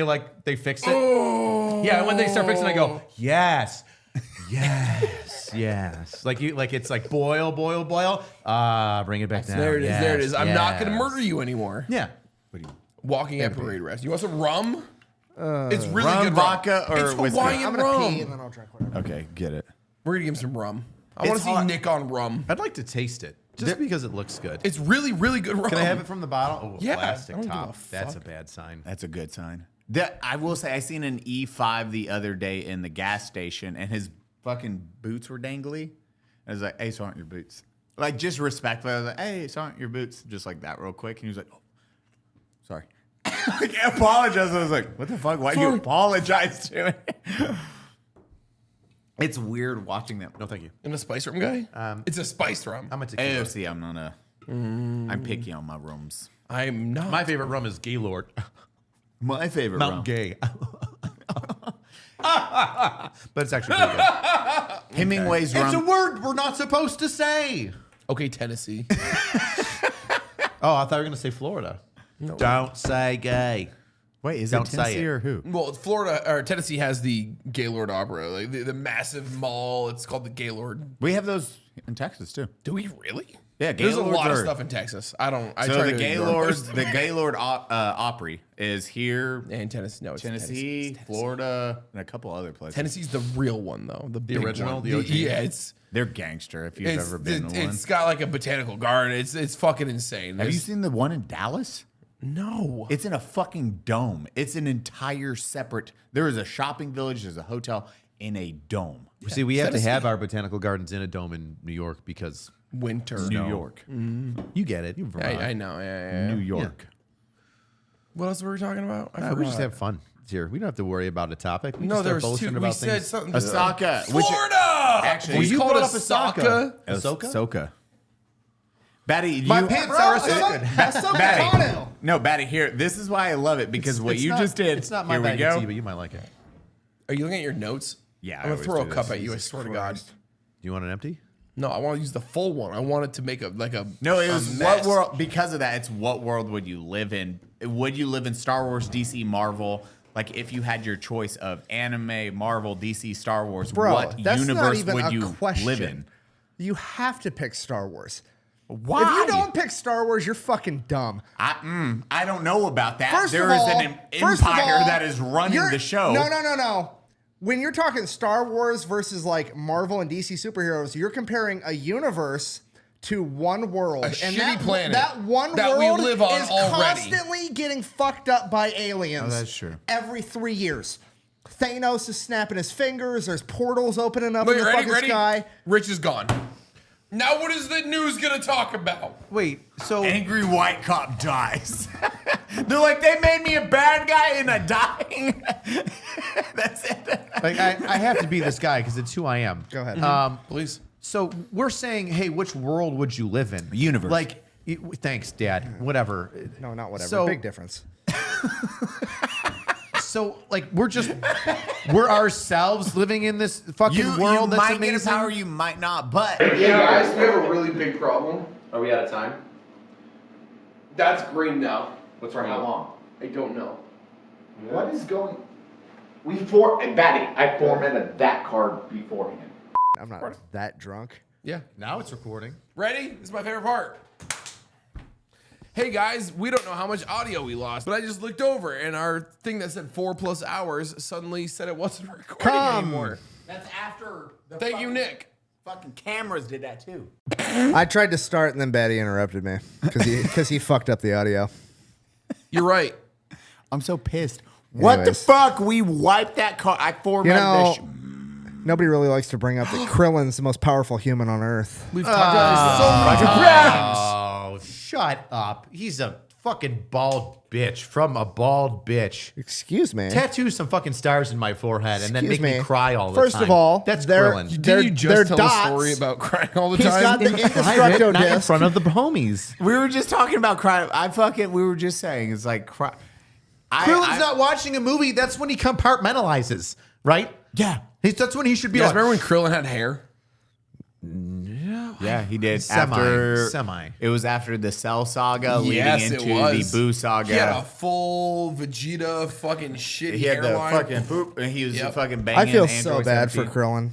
they fix it. Oh. Yeah, and when they start fixing, I go, yes, yes, yes. Like it's like boil. Bring it back down. There it is. Yes, There it is. I'm not gonna yes. murder you anymore. Yeah. Walking at parade rest. You want some rum? It's really rum, good vodka, rum. or it's whiskey? Hawaiian I'm gonna rum. pee and then I'll drink whatever. Okay, get it. We're gonna give him some rum. I want to see hot. Nick on rum. I'd like to taste it just because it looks good. It's really, really good rum. Can I have it from the bottle? Oh, Yeah, plastic I don't give top. a That's a fuck. bad sign. That's a good sign. I will say, I seen an E5 the other day in the gas station, and his fucking boots were dangly. I was like, hey, so aren't your boots? Like, just respectfully, I was like, hey, so aren't your boots? Just like that real quick. And he was like, oh, sorry. Like, I apologized. I was like, what the fuck? Why do you apologize to me? It's weird watching them. No, thank you. And a spice rum guy? It's a spice rum. I'm a tequila. AOC, I'm not a... I'm picky on my rums. I'm not. My favorite rum is Gaylord. My favorite Not rum. gay. But it's actually pretty good. Hemingway's rum. It's a word we're not supposed to say. Okay, Tennessee. Oh, I thought you were going to say Florida. No. Don't say gay. Wait, is Don't it say Tennessee it. or who? Well, Florida or Tennessee has the Gaylord Opera, like the massive mall. It's called the Gaylord. We have those in Texas too. Do we really? Yeah, There's a Gaylords lot of are- stuff in Texas. I So try the to ignore Gaylords, most. the Gaylord Opry is here, And Tennessee, no, it's Tennessee, Tennessee. Florida, and a couple other places. Tennessee's the real one though, the big original, one. the OG? Yeah, it's They're gangster. If you've ever been to one, it's got like a botanical garden. It's fucking insane. have you There's- seen the one in Dallas? No. It's in a fucking dome. It's an entire separate. There is a shopping village. There's a hotel in a dome. See, we have to have our botanical gardens in a dome in New York because Winter. New York, you get it. You're Vermont. I know. Yeah. New York. What else were we talking about? I We just forgot. have fun here. We don't have to worry about a topic. We No, just there start was two. boasting We about said things. something. Ahsoka, which- Florida. Actually, we you called brought up Ahsoka. Ahsoka? Ahsoka. Baddie, My you, pants are Ahsoka. Baddie. No, Baddie, here. This is why I love it because what It's you not- just did. It's not my here we bag go. of tea, but you might like it. Are you looking at your notes? Yeah, I I'm gonna always throw a do cup this. at you. I Jesus swear to God. Do you want an empty? No, I want to use the full one. I want it to make a No, it was mess. what world. Because of that, it's what world would you live in? Would you live in Star Wars, DC, Marvel? Like if you had your choice of anime, Marvel, DC, Star Wars, Bro, what that's not universe even would a you question. live in? You have to pick Star Wars. Why? If you don't pick Star Wars, you're fucking dumb. I don't know about that. First There of is all, an empire that is running the show. No. When you're talking Star Wars versus like Marvel and DC superheroes, you're comparing a universe to one world. A and shitty that, planet that one that we world live on is already. constantly getting fucked up by aliens. Oh, that's true. Every 3 years. Thanos is snapping his fingers. There's portals opening up Wait, in the fucking sky. Rich is gone. Now what is the news gonna talk about? Wait, so Angry white cop dies. They're like, they made me a bad guy and I'm dying. That's it. like, I have to be this guy because it's who I am. Go ahead. Please. So we're saying, hey, which world would you live in? Universe. Like, thanks, Dad. Whatever. No, not whatever. So- Big difference. So, like, we're ourselves living in this fucking world that's might amazing. get a power, you might not, but Yeah, guys, we have a really big problem. Are we out of time? That's green now. What's wrong? How long? I don't know. What is going? Baddie, I formatted that card beforehand. I'm not that drunk. Yeah. Now it's recording. Ready? This is my favorite part. Hey guys, we don't know how much audio we lost, but I just looked over and our thing that said 4+ hours suddenly said it wasn't recording anymore. that's after the Thank you, Nick. fucking cameras did that too. I tried to start and then Baddie interrupted me because he fucked up the audio. You're right. I'm so pissed. What the Anyways. fuck? We wiped that car. I formatted that Nobody really likes to bring up that Krillin's the most powerful human on Earth. We've talked about this so many times. Oh, shut up. He's a fucking bald bitch from a bald bitch. Excuse me. Tattoo some fucking stars in my forehead and then Excuse make me me. cry all the First time. of all, that's they're- Krillin. Did They're- you they're just tell dots. a story about crying all the He's time? got the indestructo Not in disc. front of the homies. We were just talking about crime. We were just saying, it's like, Krillin's not watching a movie. That's when he compartmentalizes, right? Yeah. That's when he should be You guys like, remember when Krillin had hair? Yeah, he did. Semi. It was after the Cell saga Yes, leading it into was. the Boo saga. He had a full Vegeta fucking shitty He had the hairline. fucking poop, and he was Yep. fucking banging. I feel Android so bad for 17. Krillin.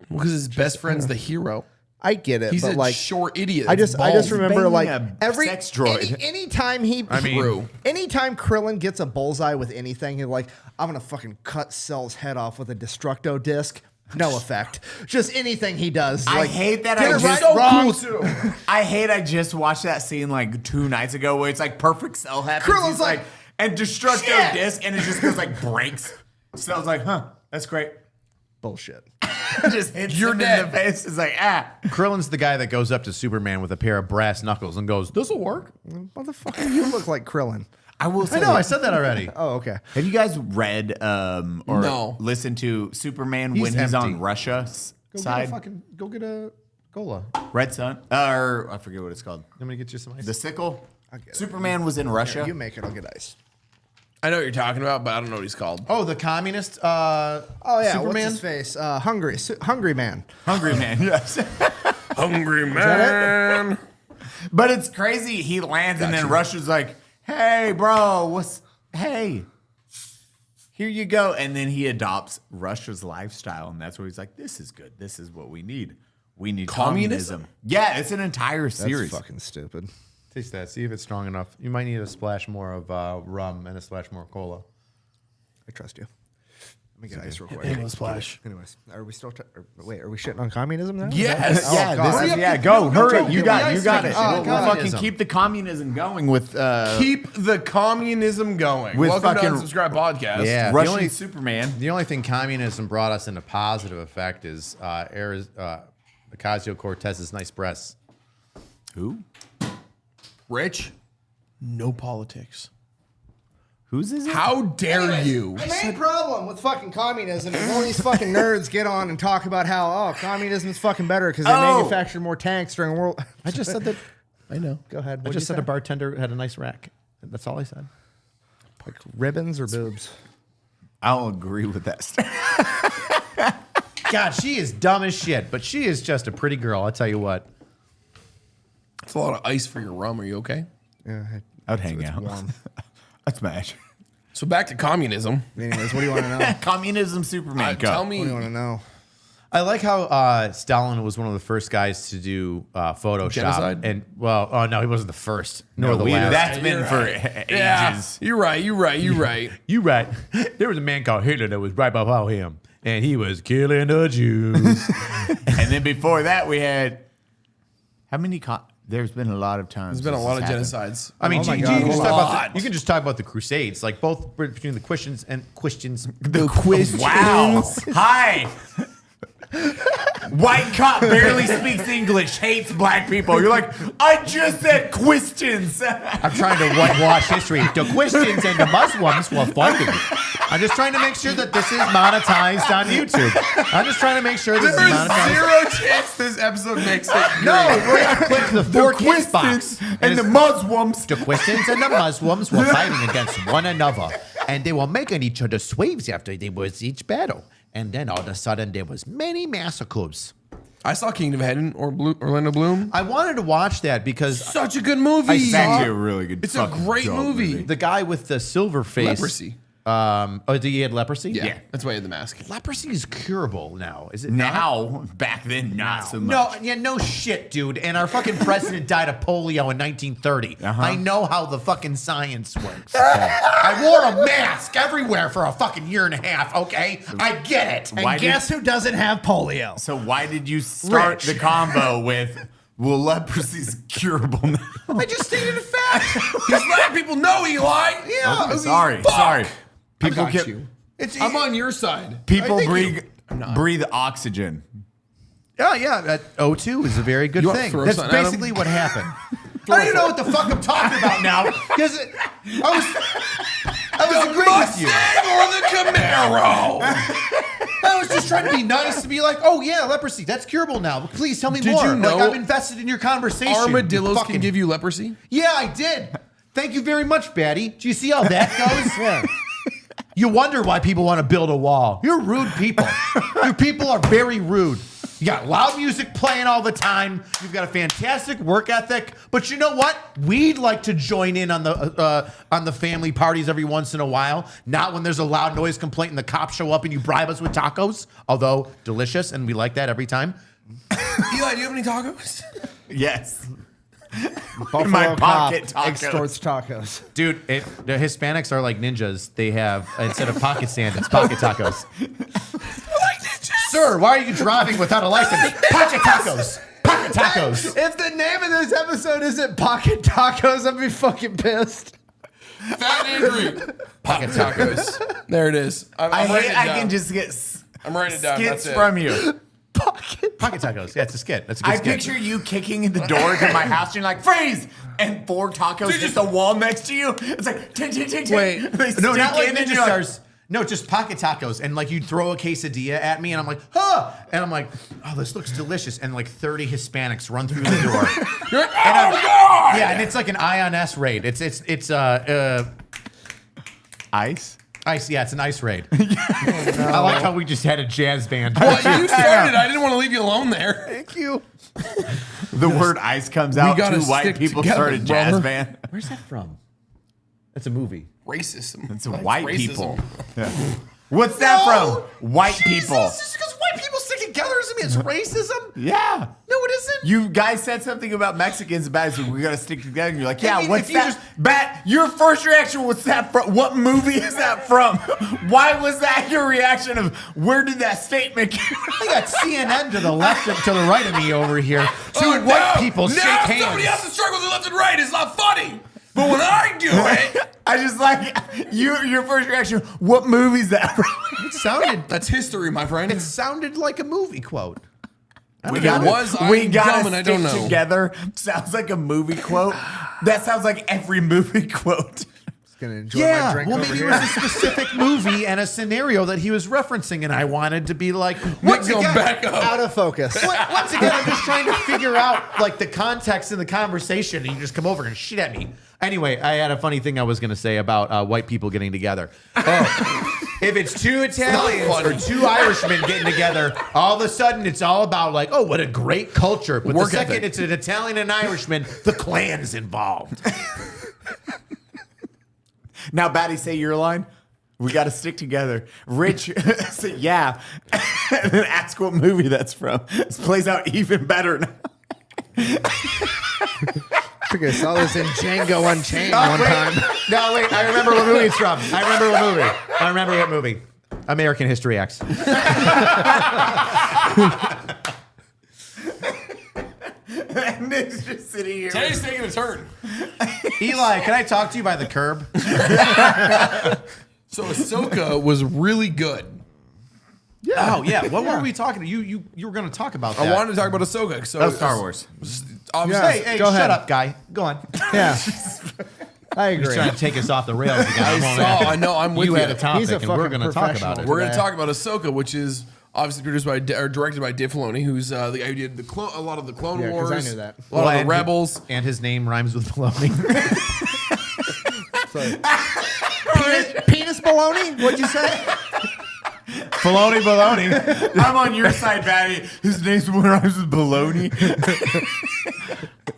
Because his best friend's the hero. I get it, He's but a like short idiot. I that's just bald. remember banging like a every sex droid. anytime he True. anytime Krillin gets a bullseye with anything, he's like, I'm gonna fucking cut Cell's head off with a destructo disc. No effect. Just anything he does. I like, hate that. get I it just right, So wrong. cool too. I just watched that scene like 2 nights ago where it's like perfect Cell happens. Krillin's He's like, and destructo shit. disc, and it just goes like breaks. Cell's like, huh, that's great. Bullshit. Just hits You're him dead. in the face. It's like, Krillin's the guy that goes up to Superman with a pair of brass knuckles and goes, "This'll work." Motherfucker, you look like Krillin. I will say. I know, I said that already. Oh, okay. Have you guys read or No. listened to Superman He's when he's empty. on Russia's side? Go get a cola. Red Sun? Or I forget what it's called. I'm gonna get you some ice. The Sickle? get it. Superman was in Russia. You make it, I'll get ice. I know what you're talking about, but I don't know what he's called. Oh, the communist. Oh yeah, Superman. what's his face? Hungry Man. Hungry Man, yes. Hungry man. But it's crazy. He lands and then Russia's like, hey, bro, hey, here you go. And then he adopts Russia's lifestyle. And that's where he's like, this is good. This is what we need. We need Communism? communism. Yeah, it's an entire That's series. fucking stupid. Taste that. See if it's strong enough. You might need a splash more of rum and a splash more cola. I trust you. Let me get ice real quick. Halo splash. Anyways, are we still? Wait, are we shitting on communism now? Yes. Oh, Yeah, God. this is, yeah, go, hurry. You got it. Oh, We'll fucking keep the communism going with Keep the communism going. With Welcome to fucking- Unsubscribe Podcast. Yeah. Russian the only, Superman. the only thing communism brought us into positive effect is Ocasio-Cortez's nice breasts. Who? Rich, no politics. Whose is it? How dare you? The main problem with fucking communism is all these fucking nerds get on and talk about how communism is fucking better because they manufacture more tanks during World. I just said that. I know. Go ahead. I What'd just you said a say? bartender had a nice rack. That's all I said. Like ribbons or boobs. I don't agree with that stuff. God, she is dumb as shit, but she is just a pretty girl. I'll tell you what. It's a lot of ice for your rum. Are you okay? Yeah. I'd hang it's out. warm. I'd smash. So back to communism. Anyways, what do you want to know? Communism Superman. Go. Tell What do you want me. to know? I like how Stalin was one of the first guys to do Photoshop. Genocide? And well, no, he wasn't the first. Nor the last. That's been for ages. You're right. You're right. You're right. You right. There was a man called Hitler that was right below him, and he was killing the Jews. And then before that, we had how many? There's been a lot of times. There's been a this lot of has happened. genocides. I mean, Oh my you God, can just a talk about lot. you can just talk about the Crusades, like both between the Christians and Christians. The quiz. Wow. Hi. White cop barely speaks English, hates black people. You're like, I just said questions. I'm trying to whitewash history. The Christians and the Muslims were fighting. I'm just trying to make sure that this is monetized on YouTube. I'm just trying to make sure this is There's monetized. zero chance this episode makes it. No, we're gonna click the four kids box. and the Muslims. The Christians and the Muslims were fighting against one another, and they were making each other slaves after they was each battle. And then all of a sudden, there was many massacres. I saw Kingdom of Heaven or Orlando Bloom. I wanted to watch that because Such a good movie. It's actually a really good. It's a great dope movie. the guy with the silver face, Leprosy. He had leprosy. Yeah, that's why he had the mask. Leprosy is curable now. Is it not? Now, back then, not so much. No, yeah, no shit, dude. And our fucking president died of polio in 1930. I know how the fucking science works. I wore a mask everywhere for a fucking year and a half, okay? I get it. And guess who doesn't have polio? So why did you start the combo with, well, leprosy's curable now? I just stated a fact. He's letting people know, Eli. Yeah. Okay, sorry. People got get, you. I'm on your side. people I think breathe oxygen. Yeah. That O2 is a very good You wanna thing. throw That's something at him? basically what happened. I don't even know what the fuck I'm talking about now. Because I was agreeing with you. Or the Camaro. I was just trying to be nice to be like, oh yeah, leprosy, that's curable now. Please tell me Did more. you know like, I'm invested in your conversation. Armadillos can give you leprosy? Yeah, I did. Thank you very much, Baddie. Do you see how that goes? Yeah. You wonder why people want to build a wall. You're rude people. Your people are very rude. You got loud music playing all the time. You've got a fantastic work ethic. But you know what? We'd like to join in on the family parties every once in a while. Not when there's a loud noise complaint and the cops show up and you bribe us with tacos. Although delicious, and we like that every time. Eli, do you have any tacos? Yes. Buffalo my pocket Cop tacos. extorts tacos. Dude, the Hispanics are like ninjas. They have, instead of pocket sand, it's pocket tacos. Sir, why are you driving without a license? Pocket tacos. Pocket tacos. If the name of this episode isn't Pocket Tacos, I'd be fucking pissed. Fat Angry. Pocket tacos. There it is. I I'm writing hate it I down. can just get I'm writing it down. skits That's it. from you. Pocket tacos. Yeah, it's a skit. That's a good I skit. picture you kicking in the door to my house and you're like, freeze! And 4 tacos just a wall next to you. It's like, tick, tick, tick, tick. Wait. They No, stick not like in and Ninja you're like, Stars. No, just pocket tacos. And like you'd throw a quesadilla at me and I'm like, huh. And I'm like, oh, this looks delicious. And like 30 Hispanics run through the door. You're like, oh, God! Yeah, and it's like an IONS raid. It's Ice? ice. Yeah, it's an ice raid. I like how we just had a jazz band. Well, you started. I didn't want to leave you alone there. Thank you. The word ice comes out. gotta 2 white stick people together, started jazz brother. band. Where's that from? That's a movie. Racism. It's white racism. people. What's that from? White people. Just because white people stick together doesn't mean it's racism. Yeah. No, it isn't. You guys said something about Mexicans bad, so we gotta stick together. And you're like, yeah, I mean, what's if you that? just- Bat, your first reaction was that from? What movie is that from? Why was that your reaction of where did that statement come I got CNN to the left and to the right of me over here. Two Oh, white no. people shake Now hands. somebody else to struggle with left and right. It's not funny. But when I do it, I just like your first reaction. What movie is that from? It sounded. that's history, my friend. It sounded like a movie quote. We gotta stick I don't know. together. Sounds like a movie quote. That sounds like every movie quote. Gonna enjoy my Yeah, drink well, over maybe here. it was a specific movie and a scenario that he was referencing, and I wanted to be like, once Go again, back up. Out of focus. once again, I'm just trying to figure out like the context in the conversation, and you just come over and shit at me. Anyway, I had a funny thing I was going to say about white people getting together. If it's 2 Italians or 2 Irishmen getting together, all of a sudden it's all about like, oh, what a great culture. But Work the second ethic. it's an Italian and Irishman, the Klan's involved. Now, Baddie, say your line. We got to stick together. Rich, say yeah, and then ask what movie that's from. This plays out even better now. I think I saw this in Django Unchained one time. No, wait. I remember what movie it's from. I remember what movie. American History X. And Nick's just sitting here. Today's taking a turn. Eli, can I talk to you by the curb? So Ahsoka was really good. Yeah. Oh yeah. What were we talking? You were going to talk about that. I wanted to talk about Ahsoka. So Star Wars. Obviously, Hey, Go ahead. shut up, guy. Go on. Yeah. I He's agree. trying to take us off the rails again. I know. I'm with You you. had a topic, He's a and we're fucking going to talk about professional. it. We're going to today. talk about Ahsoka, which is obviously produced by or directed by Dave Filoni, who's the guy who did a lot of the Clone Yeah, 'cause Wars, I knew that. a lot of the and Rebels. And his name rhymes with baloney. Penis baloney? What'd you say? Baloney, baloney. I'm on your side, Baddie. His name's rhymes with baloney.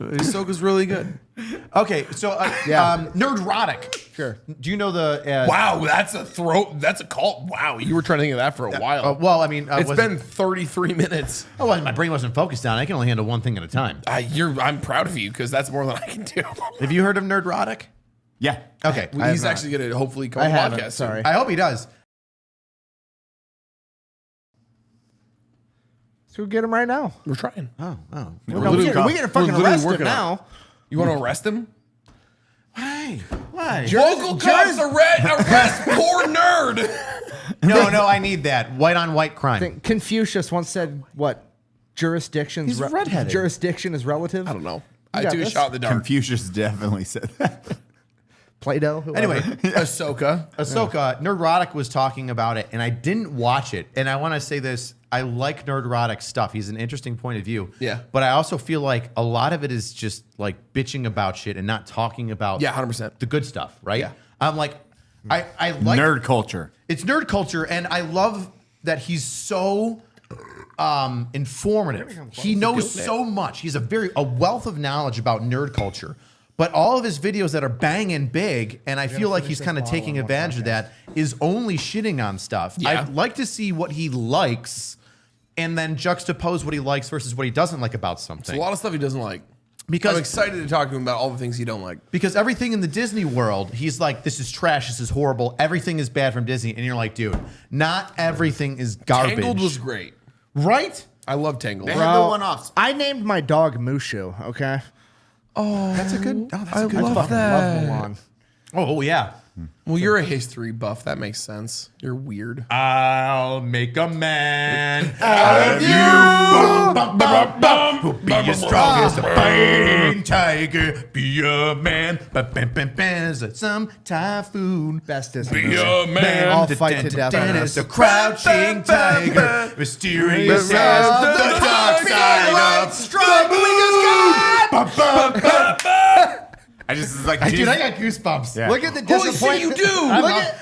Ahsoka's really good. Okay, so Nerdrotic. Sure. Do you know the? Wow, that's a cult. Wow, you were trying to think of that for a while. Well, I mean, It's been 33 minutes. Oh, well, my brain wasn't focused on it. I can only handle one thing at a time. I'm proud of you because that's more than I can do. Have you heard of Nerdrotic? Yeah. Okay. He's actually going to hopefully come I on the haven't, podcast. sorry. I hope he does. So get him right now. We're trying. Oh. We get fucking literally arrested working on now. You want to arrest him? Why? Why? Local cops arrest poor nerd. No, I need that. White on white crime. I think Confucius once said, what? He's redheaded. Jurisdiction is relative? I don't know. I got took a this. shot in the dark. Confucius definitely said that. Play-Doh? Whoever. Anyway, Ahsoka. Nerdrotic was talking about it, and I didn't watch it. And I want to say this. I like Nerdrotic stuff. He's an interesting point of view. Yeah. But I also feel like a lot of it is just like bitching about shit and not talking about 100%. the good stuff, right? Yeah. I'm like, I like Nerd culture. It's nerd culture, and I love that he's so informative. He knows so much. He's a wealth of knowledge about nerd culture. But all of his videos that are banging big, and I feel like he's kind of taking advantage of that, is only shitting on stuff. Yeah. I'd like to see what he likes, and then juxtapose what he likes versus what he doesn't like about something. A lot of stuff he doesn't like. Because I'm excited to talk to him about all the things he don't like. Because everything in the Disney world, he's like, this is trash, this is horrible, everything is bad from Disney. And you're like, dude, not everything is garbage. Tangled was great. Right? I love Tangled. They had the one-offs. I named my dog Mushu, okay? That's a good. Oh, that's a good. love that. Love Milan. Oh yeah. Well, you're a history buff. That makes sense. You're weird. I'll make a man out of you. Bum, bum, bum, who'll be your strongest fighting tiger. Be a man. As some typhoon. Best Disney Be movie. a man. All fight to death. As a crouching tiger. Mysterious as the dark side of I just was like, Dude, I got goosebumps. Yeah. Look at the Holy disappointment. shit, you do!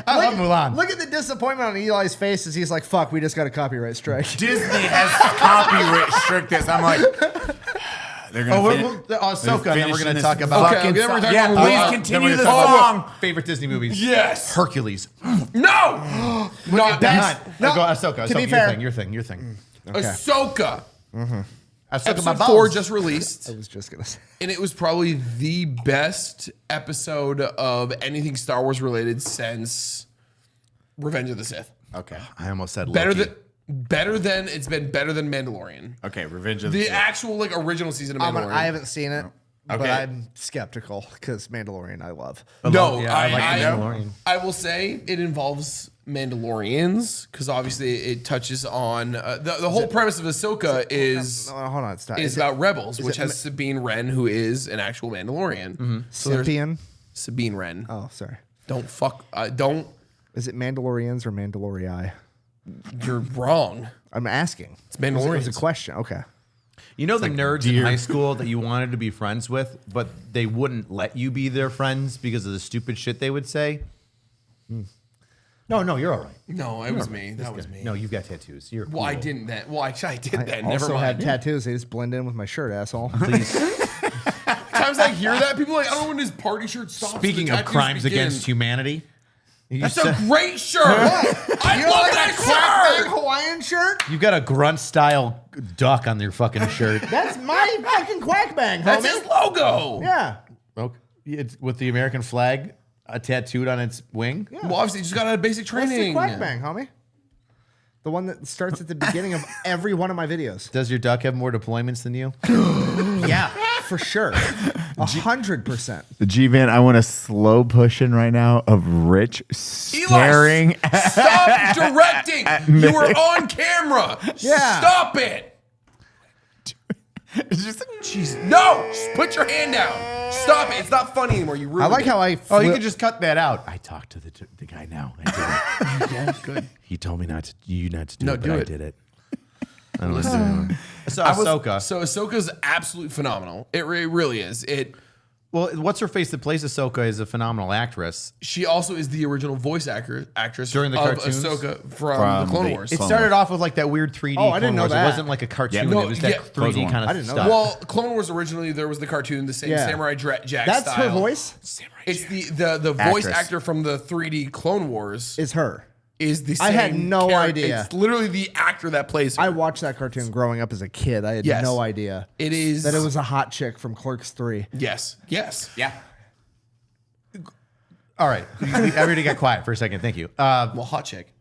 I love Mulan. Look at the disappointment on Eli's face as he's like, fuck, we just got a copyright strike. Disney has copyright strict this. I'm like, they're gonna. Ahsoka, and then we're going to finishing talk this about Okay, then we're talking Yeah, about please Mulan. continue then we're the gonna talk about song. favorite Disney movies. Yes. Hercules. No. Not that. No, go Ahsoka. to be Ahsoka, fair- your thing. Ahsoka. Ahsoka, my Episode balls. 4 just released. I was just going to say. And it was probably the best episode of anything Star Wars related since Revenge of the Sith. Okay. I almost said Better Loki. it's been better than Mandalorian. Okay. Revenge of the The Sith. actual like original season of Mandalorian. I haven't seen it, but Okay. I'm skeptical because Mandalorian I love. No, Yeah, I like Mandalorian. I will say it involves Mandalorians because obviously it touches on the whole premise of Ahsoka is No, hold on, it's not. is about Rebels, which has Sabine Wren, who is an actual Mandalorian. So there's Sapien? Sabine Wren. Oh, sorry. Don't fuck. Don't. Is it Mandalorians or Mandalorii? You're wrong. I'm asking. It's It was Mandalorians. a question. Okay. You know the nerds in high school that you wanted to be friends with, but they wouldn't let you be their friends because of the stupid shit they would say? No, you're all right. No, it was me. That was me. No, you've got tattoos. You're Well, I cool. didn't then. Well, actually, I did I then. Never also mind. had tattoos. They just blend in with my shirt, asshole. Please. Times I hear that, people are like, I don't know when his party shirt stops. Speaking the of tattoos crimes begin. against humanity, you That's said- a great shirt. I love that shirt. Hawaiian shirt? you've got a grunt style duck on your fucking shirt. That's my fucking quack bang, homie. That's his logo. Yeah. Okay. It's with the American flag tattooed on its wing. Well, obviously, you just got out of basic What's the training. quack bang, homie? The one that starts at the beginning of every one of my videos. Does your duck have more deployments than you? Yeah. for sure. 100%. The GVAN, I want a slow push-in right now of Rich staring at Stop directing. You were on camera. Yeah. Stop it. It's just Jeez. No. Just put your hand down. Stop it. It's not funny anymore. You ruined I like it. how I. Oh, you could just cut that out. I talked to the guy now. I did it. Yeah, good. He told me not to do No, it, do but I it. did it. I don't listen. So Ahsoka. So Ahsoka's absolutely phenomenal. It really is. Well, what's her face that plays Ahsoka is a phenomenal actress. She also is the original voice actress During the of cartoons? Ahsoka from the Clone Wars. It started off with like that weird 3D. Oh, I didn't Clone know Wars. that. It wasn't like a cartoon. No, it was yeah. that 3D kind of I didn't know stuff. that. Well, Clone Wars originally there was the cartoon, the same Yeah. Samurai Jack That's style. her voice? It's the voice Actress. actor from the 3D Clone Wars Is her. is the same. I had no idea. It's literally the actor that plays her. I watched that cartoon growing up as a kid. I had Yes. no idea. It is That it was a hot chick from Clerks 3. Yes. yeah. All right, everybody got quiet for a second. Thank you. Well, hot chick.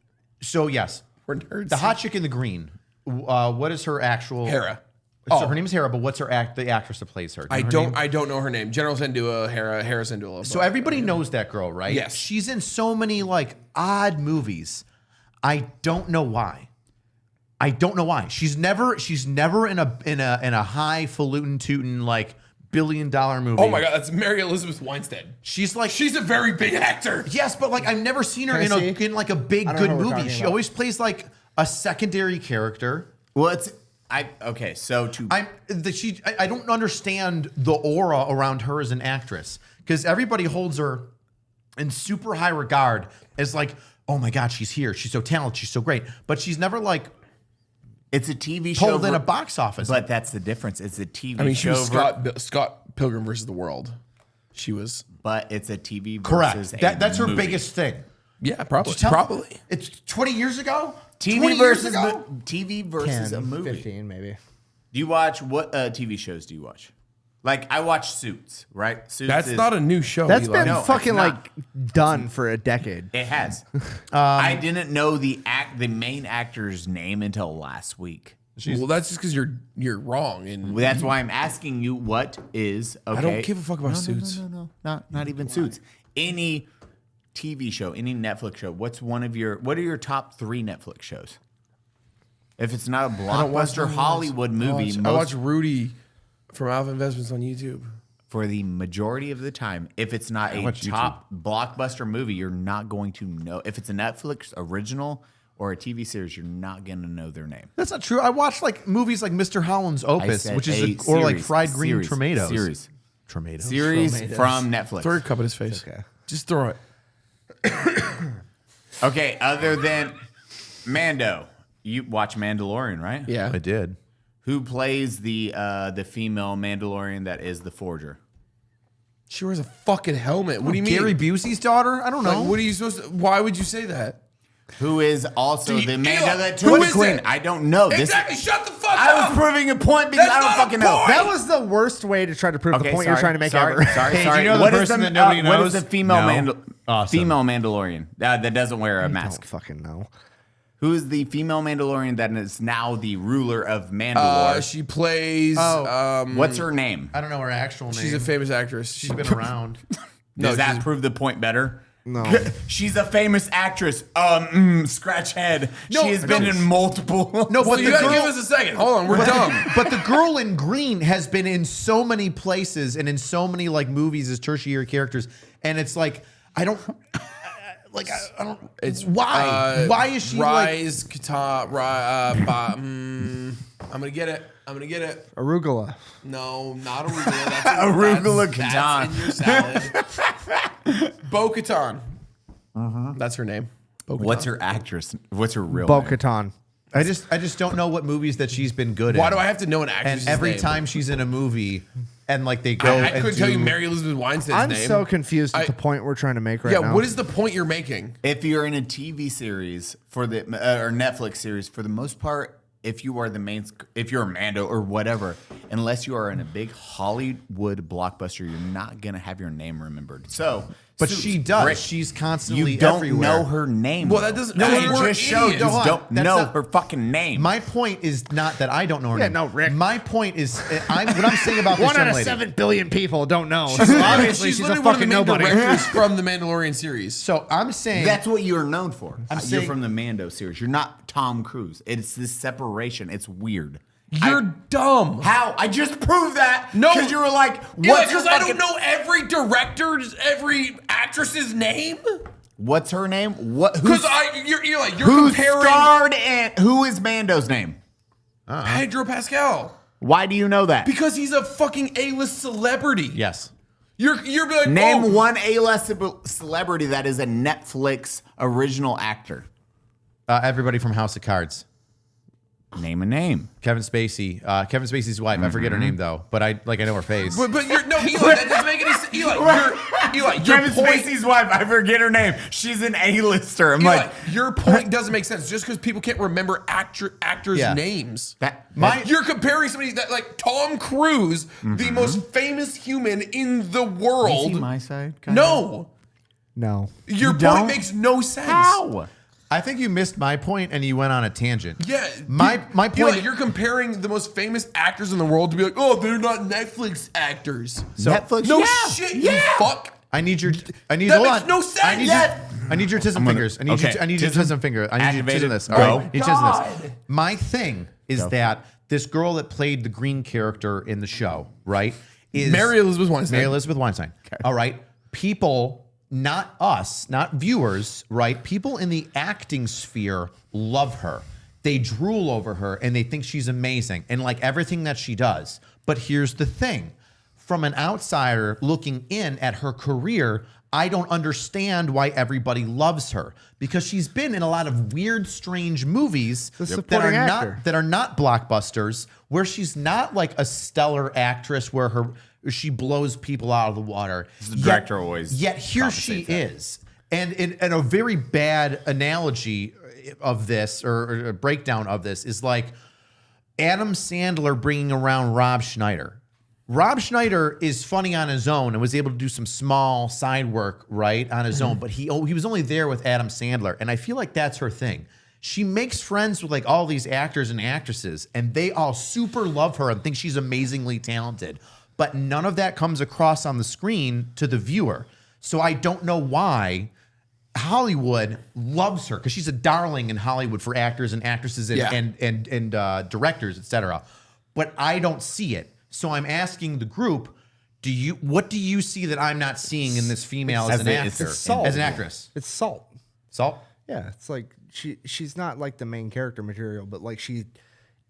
So yes, We're nerds. the hot chick in the green. What is her actual? Hera. So her name is Hera, but what's the actress that plays her? Do you know her name? I don't know her name. General Syndulla, Hera Syndulla. So everybody knows that girl, right? Yes. She's in so many like odd movies. I don't know why. She's never in a highfalutin tootin' like $1 billion movie. Oh my God, that's Mary Elizabeth Winstead. She's like She's a very big actor. yes, but like I've never seen her Can I in see? in like a big I don't good know what we're movie. talking She about. always plays like a secondary character. Well, okay. So to I don't understand the aura around her as an actress because everybody holds her in super high regard as like, oh my God, she's here. She's so talented. She's so great. But she's never like it's a TV show, pulled in a box office. but that's the difference. It's a TV I mean, she show, was Scott Pilgrim versus the World. She was. but it's a TV correct. versus a That's her movie. biggest thing. Yeah, probably. Just tell- Probably. It's 20 years ago. 20 TV years versus ago? TV versus 10, a movie. 15 maybe. Do you watch what TV shows do you watch? Like I watch Suits, right? Suits That's is, not a new show. That's Eli. been No, fucking it's not. like done for a decade. It has. I didn't know the main actor's name until last week. Well, that's just because you're wrong. And That's why I'm asking you what is okay. I don't give a fuck about Suits. No. Not even Suits. Any TV show, any Netflix show. What are your top 3 Netflix shows? If it's not a don't watch blockbuster Hollywood movie, I watch Rudy from Alpha Investments on YouTube. for the majority of the time, if it's not a top blockbuster movie, you're not going to know. If it's a Netflix original or a TV series, you're not going to know their name. That's not true. I watched like movies like Mr. Holland's Opus, said which is a or like series. fried green Series. tomatoes. Series. Tomatoes. Series from Netflix. Throw your cup in his face. Okay. Just throw it. Okay, other than Mando, you watch Mandalorian, right? Yeah. I did. Who plays the female Mandalorian that is the forger? She wears a fucking helmet. What do you mean? Gary Busey's daughter? I don't know. Like, what are you supposed to? Why would you say that? Who is also Do you- the Mando Eli, that who took is the queen? it? I don't know. Exactly. Shut the fuck I up. was proving a point because That's I don't not a fucking know. point. That was the worst way to try to prove the point you're trying to make sorry, ever. Sorry, Hey, do sorry. you know the What is person the that nobody What knows? is the female No. Awesome. female Mandalorian that doesn't wear a I mask? don't fucking know. Who is the female Mandalorian that is now the ruler of Mandalore? She plays. What's her name? I don't know her actual name. She's a famous actress. She's been around. Does that she's- prove the point better? No. She's a famous actress. Scratch head. No, she has been no. in multiple. No, Well, but you the gotta give girl, us a second. Hold on, we're dumb. but the girl in green has been in so many places and in so many like movies as tertiary characters, and it's like I don't like I don't. It's why? Why is she like? Rise, Kata, I'm gonna get it. Arugula. No, not arugula. That's Arugula that's in your salad. Bo-Katan. That's her name. Bo-Katan. What's her actress? What's her real Bo name? Katan. I just don't know what movies that she's been good in. Why do I have to know an actress? And every time she's in a movie, and like they go, I and couldn't tell you do- Mary Elizabeth Winstead's I'm name. so confused at I- the point we're trying to make right Yeah, now. what is the point you're making? If you're in a TV series for the or Netflix series, for the most part, if you are the main, if you're a Mando or whatever, unless you are in a big Hollywood blockbuster, you're not gonna have your name remembered. So, But Suits, she does. Rick, She's constantly you don't everywhere. know her name. Well, that doesn't. No, we're it just showed. idiots. Hold on. don't That's know not- her fucking name. My point is not that I don't know her Yeah, name. no, Rick. My point is, what I'm saying about this 1 young out of lady. 7 billion people don't know. So obviously, she's a literally one of the fucking main nobody. directors from the Mandalorian series. So I'm saying That's what you're known for. I'm You're saying- from the Mando series. You're not Tom Cruise. It's this separation. It's weird. You're dumb. How? I just proved that. No, because you were like, Yeah, "What's her because I fucking- don't know every director's, every actress's name. What's her name? What? Because you're who comparing starred and who is Mando's name? Pedro Pascal Why do you know that? because he's a fucking A-list celebrity. yes. You're like, Name oh, one A-list celebrity that is a Netflix original actor. Everybody from House of Cards. Name a name. Kevin Spacey. Kevin Spacey's wife. I forget her name though, but I know her face. But you're no Eli. That doesn't make any sense. Eli, your Kevin point. Spacey's wife. I forget her name. She's an A-lister. I'm Eli, like, your point doesn't make sense just because people can't remember actors' Yeah. names. My- You're comparing somebody that like Tom Cruise, the most famous human in the world. is he my side? Kinda? No, No. your don't? point makes no sense. How? I think you missed my point and you went on a tangent. Yeah, My point. Eli, you're comparing the most famous actors in the world to be like, oh, they're not Netflix actors. Netflix? No Yeah. shit, you fuck. I need your. I need. That hold makes on. no sense. I need Yeah. your. I need your tism fingers. I need okay. your. I need your Tism tism finger. I need your activated. tism this. Go. All right. You tism this. God. My thing is that this girl that played the green character in the show, right, is Mary Elizabeth Weinstein. Mary Elizabeth Weinstein. All right. People, not us, not viewers, right? People in the acting sphere love her. They drool over her and they think she's amazing and like everything that she does. But here's the thing. From an outsider looking in at her career, I don't understand why everybody loves her because she's been in a lot of weird, strange movies that are supporting actor. not blockbusters, where she's not like a stellar actress where she blows people out of the water. The director always Yet here she is. And in a very bad analogy of this or a breakdown of this is like Adam Sandler bringing around Rob Schneider. Rob Schneider is funny on his own and was able to do some small side work, right, on his own. But he was only there with Adam Sandler. And I feel like that's her thing. She makes friends with like all these actors and actresses, and they all super love her and think she's amazingly talented. But none of that comes across on the screen to the viewer. So I don't know why Hollywood loves her, because she's a darling in Hollywood for actors and actresses and directors, etc. But I don't see it. So I'm asking the group, what do you see that I'm not seeing in this female as an actor, as an actress? It's salt. Salt? Yeah, it's like she's not like the main character material, but like she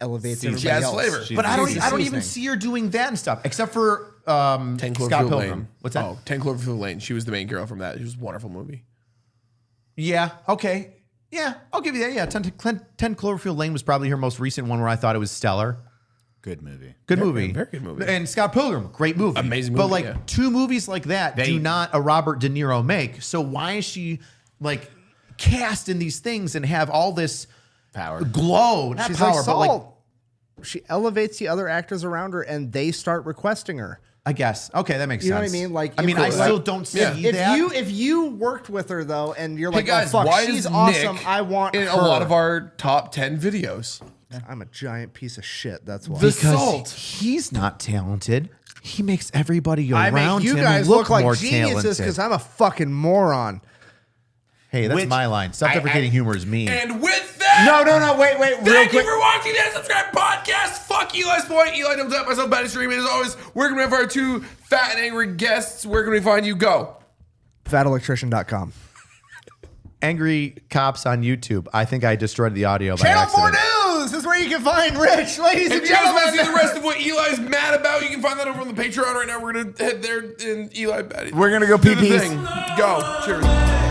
elevates Seasoning. everybody She else. has flavor. But I don't Seasoning. even see her doing that and stuff, except for 10 Scott Cloverfield Pilgrim. Lane. What's that? Oh, 10 Cloverfield Lane. She was the main girl from that. It was a wonderful movie. Yeah. Okay. Yeah, I'll give you that. Yeah, 10 Cloverfield Lane was probably her most recent one where I thought it was stellar. Good movie. Good movie. very good movie. And Scott Pilgrim, great movie. Amazing But movie, like yeah. two movies like that do not a Robert De Niro make. So why is she like cast in these things and have all this Power. glow? Not She's power, like but like salt. She elevates the other actors around her, and they start requesting her. I guess. Okay, that makes You know sense. what I mean? Like, I mean, if- I still like, don't see yeah. that. If you worked with her though, and you're Hey like, guys, oh fuck, why she's is awesome. Nick I want in her. a lot of our top 10 videos? I'm a giant piece of shit. That's why. The because salt. he's not talented. He makes everybody I around make you him guys look look like more geniuses talented. because I'm a fucking moron. Hey, that's my line. Self-deprecating humor is me. And with that, No, wait, real thank you quick. for watching that Subscribe podcast. Fuck Eli's point. Eli Dumbs Up, myself, Baddie Stream. And as always, we're going to have our two fat and angry guests. Where can we find you? Go. FatElectrician.com. Angry cops on YouTube. I think I destroyed the audio by Channel 4 accident. News is where you can find Rich, ladies and If you guys want to see gentlemen. the rest of what Eli's mad about, you can find that over on the Patreon right now. We're going to head there in Eli Baddie. We're gonna go Do the pee-pees. thing. Go. Cheers.